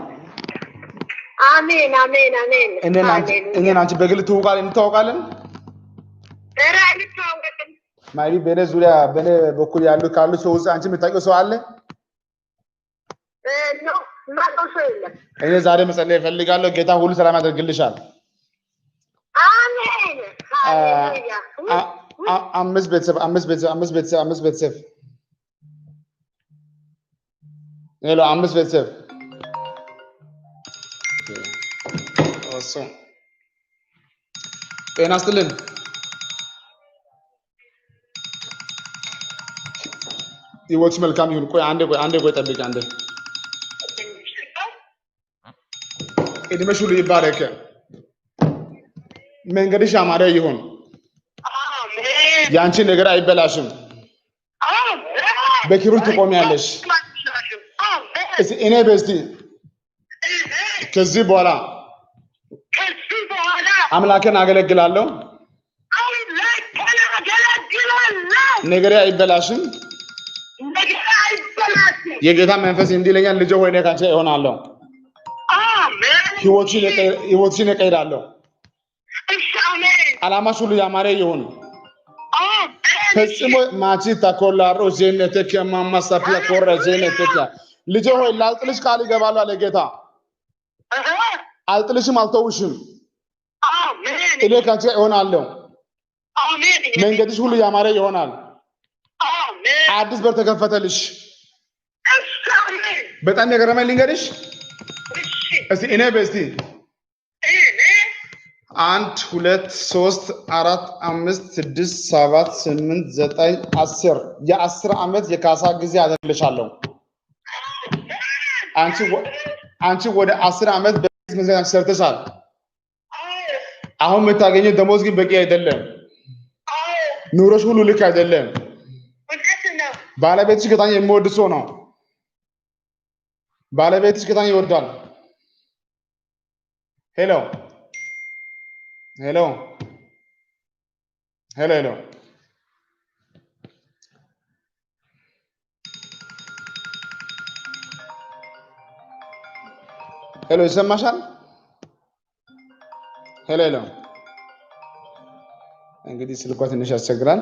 አሜን እኔን አንቺ በግል እንተዋወቃለን ማይቢ በኔ ዙሪያ በኔ በኩል ካሉ ሰዎች አንቺ የምታውቂው ሰው አለ እኔ ዛሬ መጸለይ እፈልጋለሁ ጌታ ሁሉ ሰላም ያደርግልሻል አሜን ሃሌሉያ አምስት ቤተሰብ ሄሎ አምስት ቤተሰብ ጤና ይስጥልን ህይወትሽ መልካም ይሁን ቆይ አንዴ ቆይ ጠብቂ አንዴ እድሜሽ ሁሉ ይባረክ መንገድሽ ያማረ ይሁን ያንቺ ነገር አይበላሽም በክብር ትቆሚያለሽ እኔ በስቲ ከዚህ በኋላ አምላኬን አገለግላለሁ ነገሬ አይበላሽም የጌታ መንፈስ እንዲለኛል ልጅ ሆይ ካንቺ እሆናለሁ ህይወትሽን እቀይራለሁ አላማሽ ሁሉ ያማረ ይሁን ፈጽሞ ማቺ ታኮላሮ ዜነተከ ማማሳፊያ ኮረ ዜነተከ ልጅ ሆይ ላልጥልሽ ቃል ይገባሉ አለ ጌታ አልጥልሽም አልተውሽም አሜን እኔ ካንቺ እሆናለሁ አሜን መንገድሽ ሁሉ ያማረ ይሆናል አሜን አዲስ በር ተከፈተልሽ አሜን በጣም የገረመኝ ልንገርሽ እስቲ እኔ በስቲ 1 2 3 4 5 6 7 8 9 10 የ10 ዓመት የካሳ ጊዜ አደርግልሻለሁ አንቺ ወደ 10 ዓመት በመዝናናት ሰርተሻል አሁን የምታገኘው ደሞዝ ግን በቂ አይደለም ኑሮሽ ሁሉ ልክ አይደለም ባለቤትሽ ጌታን የሚወድ ሰው ነው ባለቤትሽ ጌታን ይወዳል ሄሎ ይሰማሻል ሄሎ እንግዲህ ስልኳ ትንሽ ያስቸግራል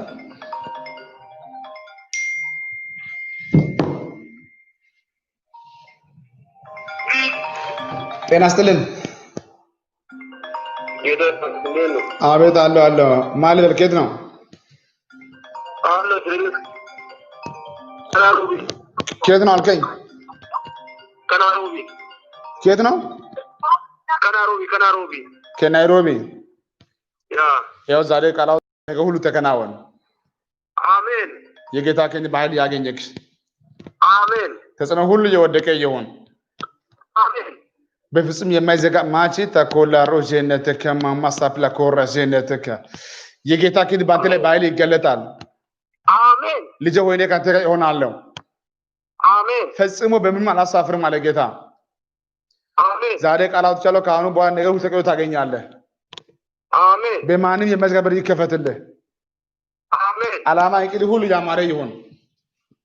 ጤና ይስጥልን አቤት አለ ማለት ከየት ነው ከየት ነው አልከኝ ከየት ነው ከናይሮቢ ያው ዛሬ ቃላው ነገ ሁሉ ተከናወነ አሜን የጌታ ከኝ ባህል ያገኘክ አሜን ተጽዕኖ ሁሉ የወደቀ ይሁን አሜን በፍጹም የማይዘጋ ማቺ ተኮላሮ ጀነተከ ማማሳፕላ ኮራ ጀነተከ የጌታ ከኝ ባንተ ላይ ባህል ይገለጣል አሜን ልጅ ሆይ እኔ ካንተ ጋር እሆናለሁ አሜን ፈጽሞ በምንም አላሳፍርም አለ ጌታ አሜን ዛሬ ቃላት ቻለው ካሁን በኋላ ነገር ሁሉ ተቀበል ታገኛለህ አሜን በማንም የመዝገበር ይከፈትልህ አሜን አላማ እንግዲህ ሁሉ ያማረ ይሁን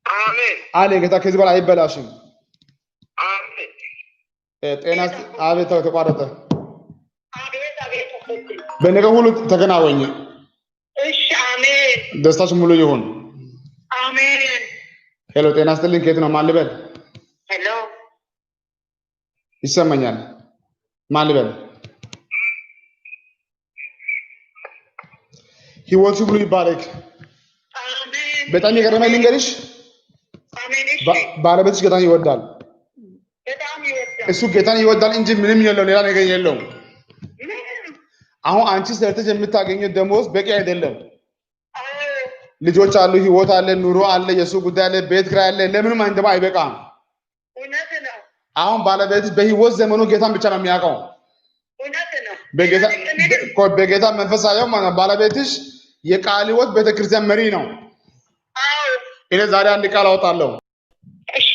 አሜን አለ ጌታ ከዚህ በኋላ አይበላሽም አሜን ጤና አቤት ተቋረጠ አቤት በነገር ሁሉ ተገናወኝ እሺ አሜን ደስታሽ ሙሉ ይሁን አሜን ሄሎ ጤና ይስጥልኝ ከየት ነው ማን ልበል ሄሎ ይሰማኛል ማን ልበል ህይወቱ ሁሉ ይባረክ አሜን በጣም የገረመኝ ልንገርሽ አሜን እሺ ባለቤትሽ ጌታን ይወዳል በጣም ይወዳል እሱ ጌታን ይወዳል እንጂ ምንም የለው ሌላ ነገር የለውም አሁን አንቺ ሰርተሽ የምታገኘው ደሞዝ በቂ አይደለም ልጆች አሉ ህይወት አለ ኑሮ አለ የሱ ጉዳይ አለ ቤት ክራይ አለ ለምንም አንደባ አይበቃም እውነት ነው አሁን ባለቤትሽ በህይወት ዘመኑ ጌታን ብቻ ነው የሚያውቀው እውነት ነው በጌታ መንፈስ ሳይሆን ባለቤትሽ የቃል ህይወት ቤተክርስቲያን መሪ ነው እኔ ዛሬ አንድ ቃል አወጣለሁ እሺ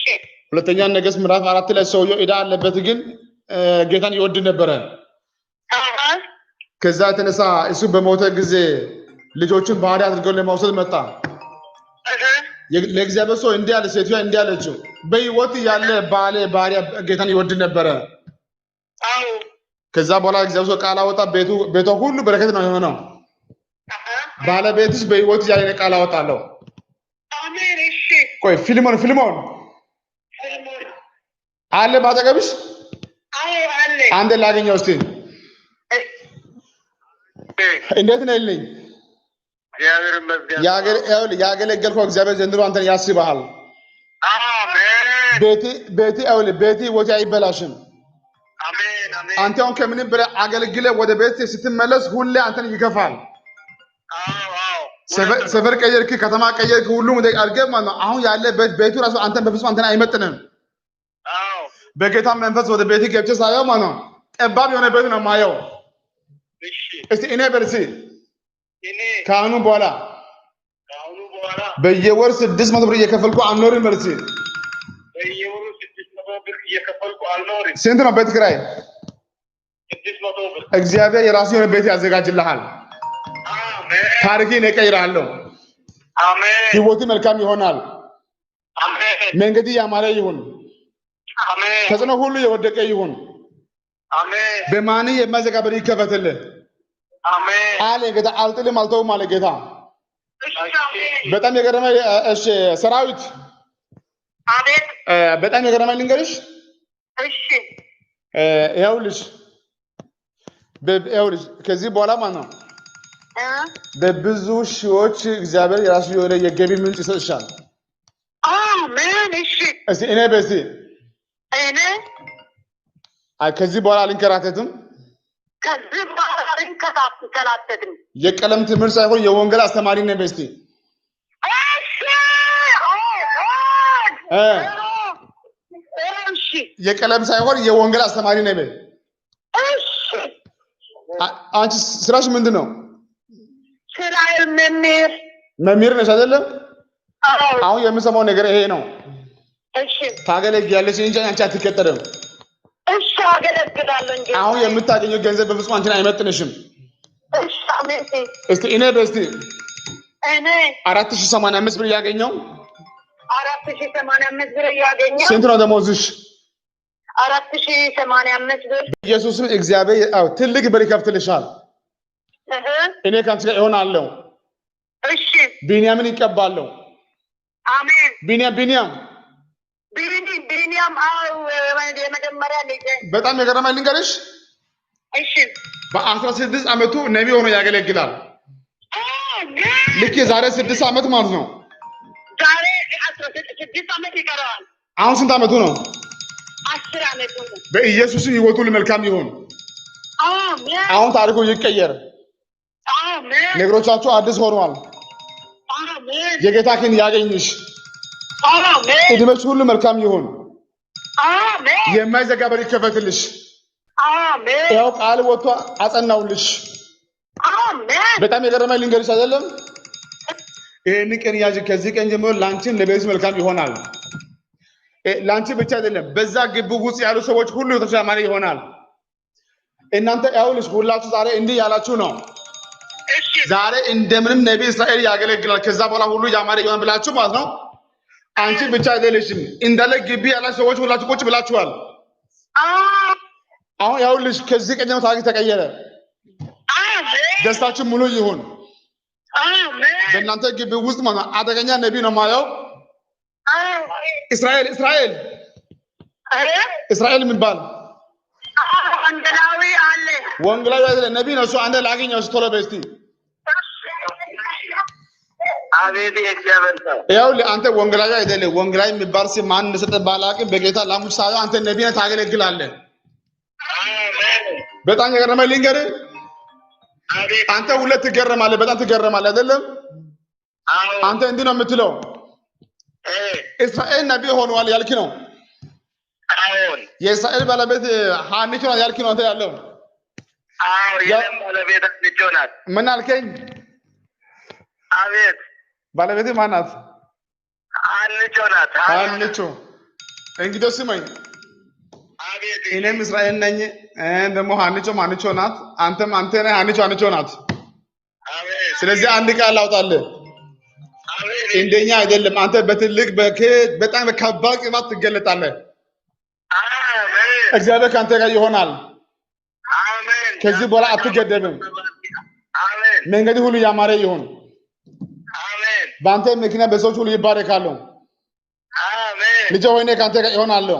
ሁለተኛ ነገሥት ምዕራፍ 4 ላይ ሰውየው ዕዳ አለበት ግን ጌታን ይወድ ነበር ከዛ የተነሳ እሱ በሞተ ጊዜ ልጆቹን ባሪያ አድርገው ለማውሰድ መጣ ለእግዚአብሔር ሰው እንዲህ አለ ሴትዮዋ እንዲህ አለችው በህይወት ያለ ባሪያ ጌታን ይወድ ነበር ከዛ በኋላ እግዚአብሔር ሰው ቃል አወጣ ቤቷ ሁሉ በረከት ነው የሆነው ባለቤትሽ በህይወት ያለ ቃል አወጣለሁ አሜን እሺ ቆይ ፊልሞን አለ ባጠገብሽ አለ አንድ ላገኘው እስቲ እንዴት ነህ ልኝ እግዚአብሔር ይመስገን ያገለገልከው እግዚአብሔር ዘንድሮ አንተን ያስብሃል አሜን ቤቲ ወጪ አይበላሽም አሜን አሜን አንተ አሁን ከምንም በላይ አገልግለ ወደ ቤት ስትመለስ ሁሌ አንተን ይከፋል ሰፈር ቀየርክ ከተማ ቀየርክ ሁሉም ወደ አርገብ ማለት ነው አሁን ያለ ቤቱ ራሱ አንተን በፍጹም አንተን አይመጥንም በጌታ መንፈስ ወደ ቤት ገብቼ ሳየው ማለት ነው ጠባብ የሆነ ቤት ነው ማየው እስቲ እኔ በርሲ እኔ ካሁኑ በኋላ በየወር 600 ብር እየከፈልኩ አልኖርም በርሲ በየወሩ 600 ብር እየከፈልኩ አልኖርም ስንት ነው ቤት ኪራይ 600 ብር እግዚአብሔር የራሱ የሆነ ቤት ያዘጋጅልሃል አሜን ታሪክን እቀይራለሁ አሜን ህይወት መልካም ይሆናል አሜን መንገድ ያማረ ይሁን አሜን ተጽዕኖ ሁሉ የወደቀ ይሁን አሜን በማን የማዘጋ በር ይከፈትልህ አሜን አለ ጌታ አልጥልም አልተውም አለ ጌታ አሜን በጣም የገረመ እሺ ሰራዊት አቤት በጣም የገረመ ልንገርሽ እሺ ይኸውልሽ ከዚህ በኋላ ማለት ነው በብዙ ሺዎች እግዚአብሔር የራሱ የሆነ የገቢ ምንጭ ይሰጥሻል አሜን እሺ እስቲ እኔ በስቲ እኔ ከዚህ በኋላ አልንከራተትም ከዚህ በኋላ አልንከራተትም የቀለም ትምህርት ሳይሆን የወንጌል አስተማሪ ነኝ በስቲ እሺ የቀለም ሳይሆን የወንጌል አስተማሪ ነኝ በይ እሺ አንቺ ስራሽ ምንድነው ስራዬ መምህር ነሽ አይደለም አሁን የምሰማው ነገር ይሄ ነው እሺ ታገለግያለሽ እንጂ አንቺ አትከተልም እሺ አገለግላለሁ እንጂ አሁን የምታገኘው ገንዘብ በፍጹም አንቺን አይመጥንሽም እሺ አሜን እስቲ እኔ በስቲ እኔ 4085 ብር ያገኘው 4085 ብር ያገኘው ስንት ነው ደሞዝሽ 4085 ብር ኢየሱስም እግዚአብሔር ትልቅ በር ይከፍትልሻል እኔ ካንቺ ጋር እሆናለሁ እሺ ቢንያምን ይቀባለሁ አሜን ቢንያም የመጀመሪያ ልጅ በጣም የገረመኝ ልንገርሽ እሺ በ16 ዓመቱ ነቢ ሆኖ ያገለግላል ልክ የዛሬ 6 ዓመት ማለት ነው ዛሬ 16 ዓመት ይቀረዋል አሁን ስንት ዓመቱ ነው 10 ዓመቱ ነው በኢየሱስ ህይወቱ ለመልካም ይሁን አሜን አሁን ታሪኩ ይቀየር አሜን ነገሮቻችሁ አዲስ ሆኗል አሜን የጌታ ክን ያገኝሽ አሜን እድሜሽ ሁሉ መልካም ይሁን አሜን የማይዘጋ በር ይከፈትልሽ አሜን ያው ቃል ወጥቶ አጸናውልሽ አሜን በጣም የገረመኝ ልንገርሽ አይደለም ይሄን ቀን ያዥ ከዚህ ቀን ጀምሮ ላንቺን ለቤትሽ መልካም ይሆናል ላንቺ ብቻ አይደለም በዛ ግቢ ውስጥ ያሉ ሰዎች ሁሉ ተሻማሪ ይሆናል እናንተ ያውልሽ ሁላችሁ ዛሬ እንዲህ ያላችሁ ነው ዛሬ እንደምንም ነብይ እስራኤል ያገለግላል ከዛ በኋላ ሁሉ ያማረ ይሆን ብላችሁ ማለት ነው አንቺ ብቻ አይደለሽም እንዳለ ግቢ ያለ ሰዎች ሁላችሁ ቁጭ ብላችኋል አሁን ያውልሽ ከዚህ ቀን ታሪክ ተቀየረ ደስታችሁ ሙሉ ይሁን በእናንተ ግቢ ውስጥ ማለት አደገኛ ነብይ ነው ማየው እስራኤል የሚባል ወንጌላዊ አይደለ ነብይ ነው እሱ አንተ ላገኘው ቶሎ በስቲ አቤት የእግዚአብሔር ሰው ያው አንተ ወንጌላዊ አይደለ ወንጌላዊ የሚባል ሲል ማን እንደሰጠ ባላቅም በጌታ ላሙሳው አንተ ነብይ ነህ ታገለግላለህ በጣም የገረመኝ ልንገርህ አንተ ሁለት ትገረማለህ በጣም ትገረማለህ አይደለም አንተ እንዲህ ነው የምትለው እስራኤል ነብይ ሆኗል ያልክ ነው አዎን የእስራኤል ባለቤት ሐኒቾ ነው ያልክ ነው አንተ ያለው አዎ የለም ባለቤት ሐኒቾ ናት ምን አልከኝ አቤት ባለቤት ማን ናት ሐኒቾ ናት ሐኒቾ እንግዲህ ስማኝ አቤት እኔም እስራኤል ነኝ ደግሞ ሐኒቾ ናት አንተም አንተ ነህ ሐኒቾ ናት አቤት ስለዚህ አንድ ቃል አውጣለህ እንደኛ አይደለም አንተ በትልቅ በጣም ከባድ ቅባት ትገለጣለህ አሜን እግዚአብሔር ካንተ ጋር ይሆናል አሜን ከዚህ በኋላ አትገደብም አሜን መንገድ ሁሉ ያማረ ይሁን አሜን ባንተ ምክንያት በሰዎች ሁሉ ይባረካሉ አሜን ልጅ ሆይ እኔ ካንተ ጋር ይሆናለሁ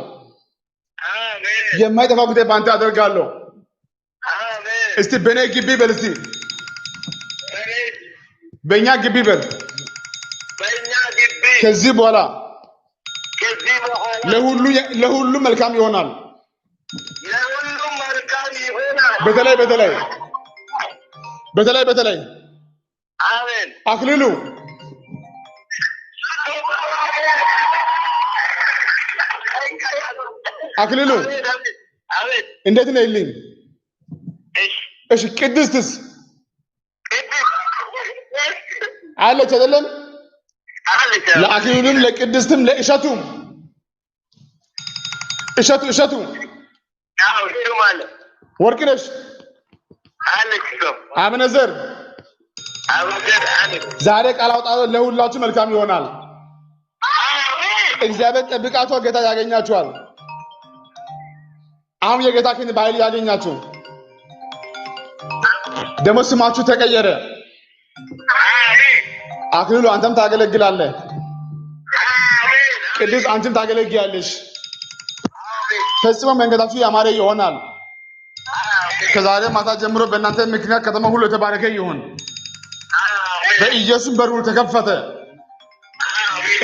አሜን የማይጠፋ ጉዳይ ባንተ አደርጋለሁ አሜን እስቲ በኔ ግቢ በል እስቲ በእኛ ግቢ በል ከዚህ በኋላ ለሁሉ መልካም ይሆናል በተለይ አሜን አክሊሉ አቤት እንዴት ነው ይልኝ እሺ ቅድስትስ አለች አይደለም ለአክሊሉም ለቅድስትም ለእሸቱም እሸቱ አዎ እሱ ማለት ወርቅነሽ አለች አብነዘር አለች ዛሬ ቃል አውጣለሁ ለሁላችሁ መልካም ይሆናል እግዚአብሔር ጠብቃችሁ ጌታ ያገኛችኋል አሁን የጌታ ክንድ ባይል ያገኛችሁ ደሞ ስማችሁ ተቀየረ አክሊሉ አንተም ታገለግላለህ ቅድስት አንቺም ታገለግያለሽ ፈጽሞ መንገዳችሁ ያማረ ይሆናል ከዛሬ ማታ ጀምሮ በእናንተ ምክንያት ከተማ ሁሉ የተባረከ ይሁን በኢየሱስ በሩ ተከፈተ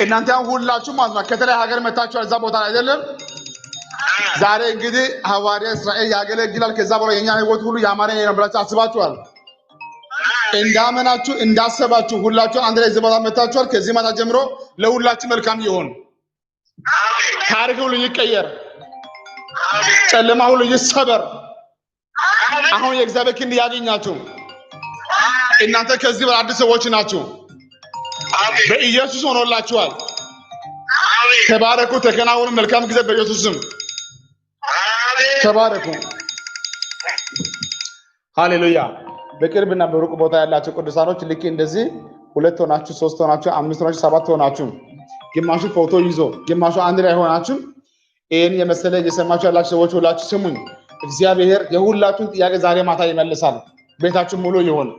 እናንተ ሁላችሁ ማለት ነው ከተለያየ ሀገር መጣችሁ እዛ ቦታ አይደለም ዛሬ እንግዲህ ሐዋርያ እስራኤል ያገለግላል ከዛ በኋላ የኛ ህይወት ሁሉ ያማረ ነው ብላችሁ አስባችኋል እንዳመናችሁ እንዳሰባችሁ ሁላችሁ አንድ ላይ ዘባታ መጣችኋል ከዚህ ማታ ጀምሮ ለሁላችሁ መልካም ይሁን ታሪክ ሁሉ ይቀየር ጨለማ ሁሉ ይሰበር አሁን የእግዚአብሔር ክንድ ያገኛችሁ እናንተ ከዚህ በላይ አዲስ ሰዎች ናችሁ በኢየሱስ ሆኖላችኋል ተባረኩ ተከናወኑ መልካም ጊዜ በኢየሱስ ስም ተባረኩ ሃሌሉያ በቅርብና በሩቅ ቦታ ያላችሁ ቅዱሳኖች ልክ እንደዚህ ሁለት ሆናችሁ ሶስት ሆናችሁ አምስት ሆናችሁ ሰባት ሆናችሁ ግማሹ ፎቶ ይዞ ግማሹ አንድ ላይ ሆናችሁ ይሄን የመሰለ የሰማችሁ ያላችሁ ሰዎች ሁላችሁ ስሙኝ እግዚአብሔር የሁላችሁን ጥያቄ ዛሬ ማታ ይመልሳል ቤታችሁ ሙሉ ይሁን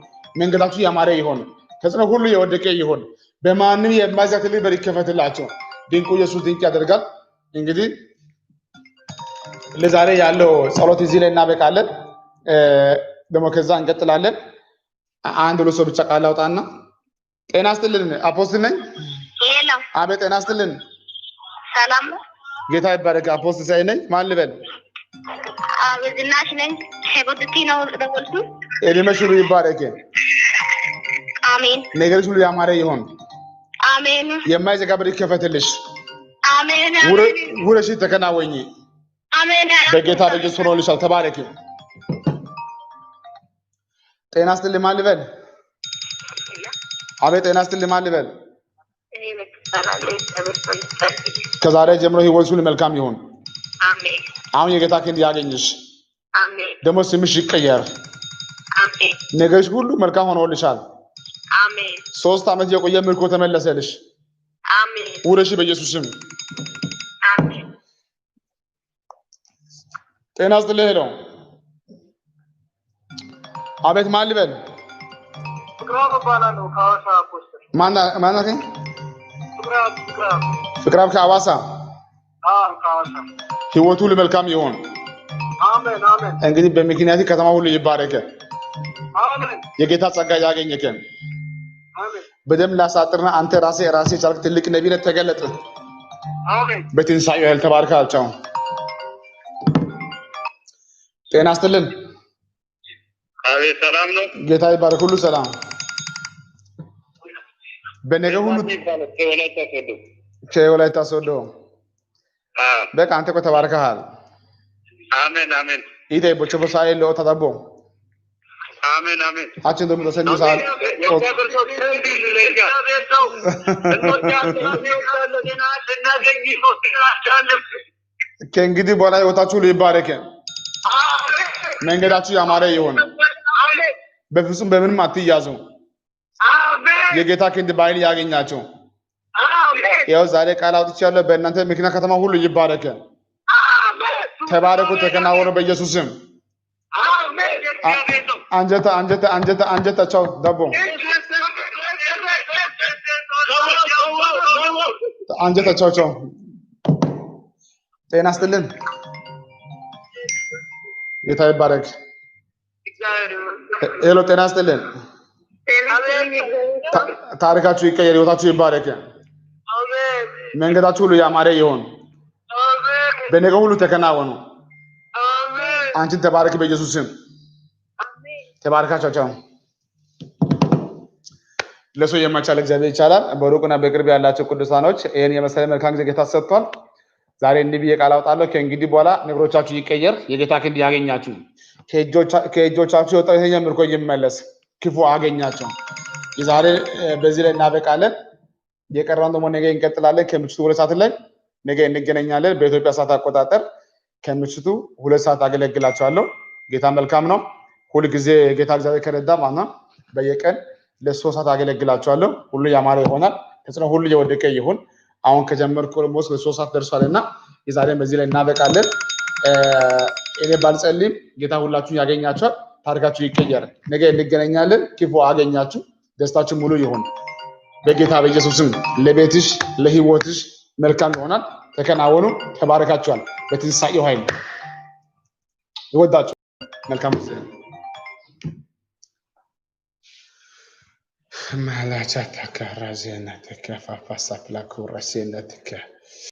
መንገዳችሁ ያማረ ይሁን ተጽዕኖ ሁሉ የወደቀ ይሁን በማንም የማይዛትልኝ በር ይከፈትላችሁ ድንቁ ኢየሱስ ድንቅ ያደርጋል እንግዲህ ለዛሬ ያለው ጸሎት እዚህ ላይ እናበቃለን ደሞ ከዛ እንቀጥላለን አንድ ሁለት ሰው ብቻ ቃል አውጣና ጤና ይስጥልን አፖስትል ነኝ ሄሎ አቤት ጤና ይስጥልን ሰላም ጌታ ይባረክ አፖስትል ሳይ ነኝ ማን ልበል ዝናሽ ነኝ ሄቦትቲ ነው ደወልኩ እድሜሽ ሁሉ ይባረክ አሜን ነገርሽ ሁሉ ያማረ ይሁን አሜን የማይዘጋ በር ይከፈትልሽ አሜን ውረሽ ተከናወኝ አሜን በጌታ በኢየሱስ ሆኖልሻል ተባረክ ጤና ይስጥልኝ ማን ልበል አቤት ጤና ይስጥልኝ ማን ልበል ከዛሬ ጀምሮ ህይወትሽ ሁሉ መልካም ይሁን። አሜን። አሁን የጌታ ክንድ ያገኝሽ። አሜን። ደግሞ ስምሽ ይቀየር። አሜን። ነገርሽ ሁሉ መልካም ሆኖልሻል። አሜን። 3 ዓመት የቆየ ምርኮ ተመለሰልሽ። አሜን። ውረሽ በኢየሱስ ስም። አሜን። ጤና ይስጥልኝ። ሄሎ አቤት፣ ማን ልበል? ፍቅራብ እባላለሁ ከሐዋሳ ፖስተር። ማን አከኝ? ፍቅራብ ከሐዋሳ። ከሐዋሳ። ህይወቱ ሁሉ መልካም ይሁን። አሜን አሜን። እንግዲህ በምክንያት ከተማ ሁሉ ይባረክ። አሜን። የጌታ ጸጋ ያገኘክ። አሜን። በደም ላሳጥርና አንተ ራሴ ቻልክ ትልቅ ነቢይ ተገለጥ። አሜን። በትንሳኤው ኃይል ተባርካቸው። ጤና ይስጥልን። አቤት፣ ሰላም ነው? ጌታ ይባረክ። ሁሉ ሰላም በነገ ሁሉ ከወላይታ ሶዶ። በቃ አንተ እኮ ተባርከሃል። አሜን አሜን። ኢቴ ቦቾ በሳይ ለው ተዳቦ አሜን አሜን። አችን ደሞ ተሰኝ ሰዓት ከእንግዲህ በኋላ ህይወታችሁ ይባረክ። መንገዳችሁ ያማረ ይሁን። በፍጹም በምንም አትያዙ። የጌታ ክንድ ባይል ያገኛችሁ። ያው ዛሬ ቃል አውጥቻለሁ። በእናንተ ምክንያት ከተማ ሁሉ ይባረክ። ተባረኩ፣ ተከናወኑ በኢየሱስ ስም። አንጀታ ቻው ዳቦ አንጀታ ቻው። ጤና ይስጥልን። ጌታ ይባረክ። ሄሎ ጤና ይስጥልን። ታሪካችሁ ይቀየር፣ ህይወታችሁ ይባረክ። መንገዳችሁ ሁሉ ያማረ ይሁን። በነገ ሁሉ ተከናወኑ። አንቺን ተባረክ በኢየሱስ ስም። ተባረካቸው። ለሰው የማይቻል እግዚአብሔር ይቻላል። በሩቅና በቅርብ ያላችሁ ቅዱሳኖች ይሄን የመሰለ መልካም ጊዜ ጌታ ሰጥቷል። ዛሬ እንዲህ ብዬ ቃል አውጣለሁ። ከእንግዲህ በኋላ ነገሮቻችሁ ይቀየር፣ የጌታ ክንድ ያገኛችሁ። ከእጆቻችሁ የወጣው ይሄ ምርኮ ይመለስ፣ ክፉ አገኛቸው። የዛሬ በዚህ ላይ እናበቃለን። የቀረውን ደግሞ ነገ እንቀጥላለን። ከምሽቱ 2 ሰዓት ላይ ነገ እንገናኛለን። በኢትዮጵያ ሰዓት አቆጣጠር ከምሽቱ 2 ሰዓት አገለግላችኋለሁ። ጌታ መልካም ነው። ሁሉ ጊዜ ጌታ እግዚአብሔር ከረዳ ማለት ነው በየቀን ለ3 ሰዓት አገለግላችኋለሁ። ሁሉ ያማረ ይሆናል። ተጽዕኖ ሁሉ የወደቀ ይሁን። አሁን ከጀመርኩ ኦልሞስት ለ3 ሰዓት ደርሷልና የዛሬን በዚህ ላይ እናበቃለን። እኔ ባልጸልይም ጌታ ሁላችሁን ያገኛችኋል። ታሪካችሁ ይቀየር። ነገ እንገናኛለን። ክፉ አገኛችሁ፣ ደስታችሁ ሙሉ ይሁን በጌታ በኢየሱስም። ለቤትሽ ለህይወትሽ መልካም ይሆናል። ተከናወኑ። ተባረካችኋል። በትንሳኤው ኃይል ይወዳችሁ። መልካም ጊዜ ማላቻ ተከራዘና ተከፋፋሳ ፕላኩ ረሴነትከ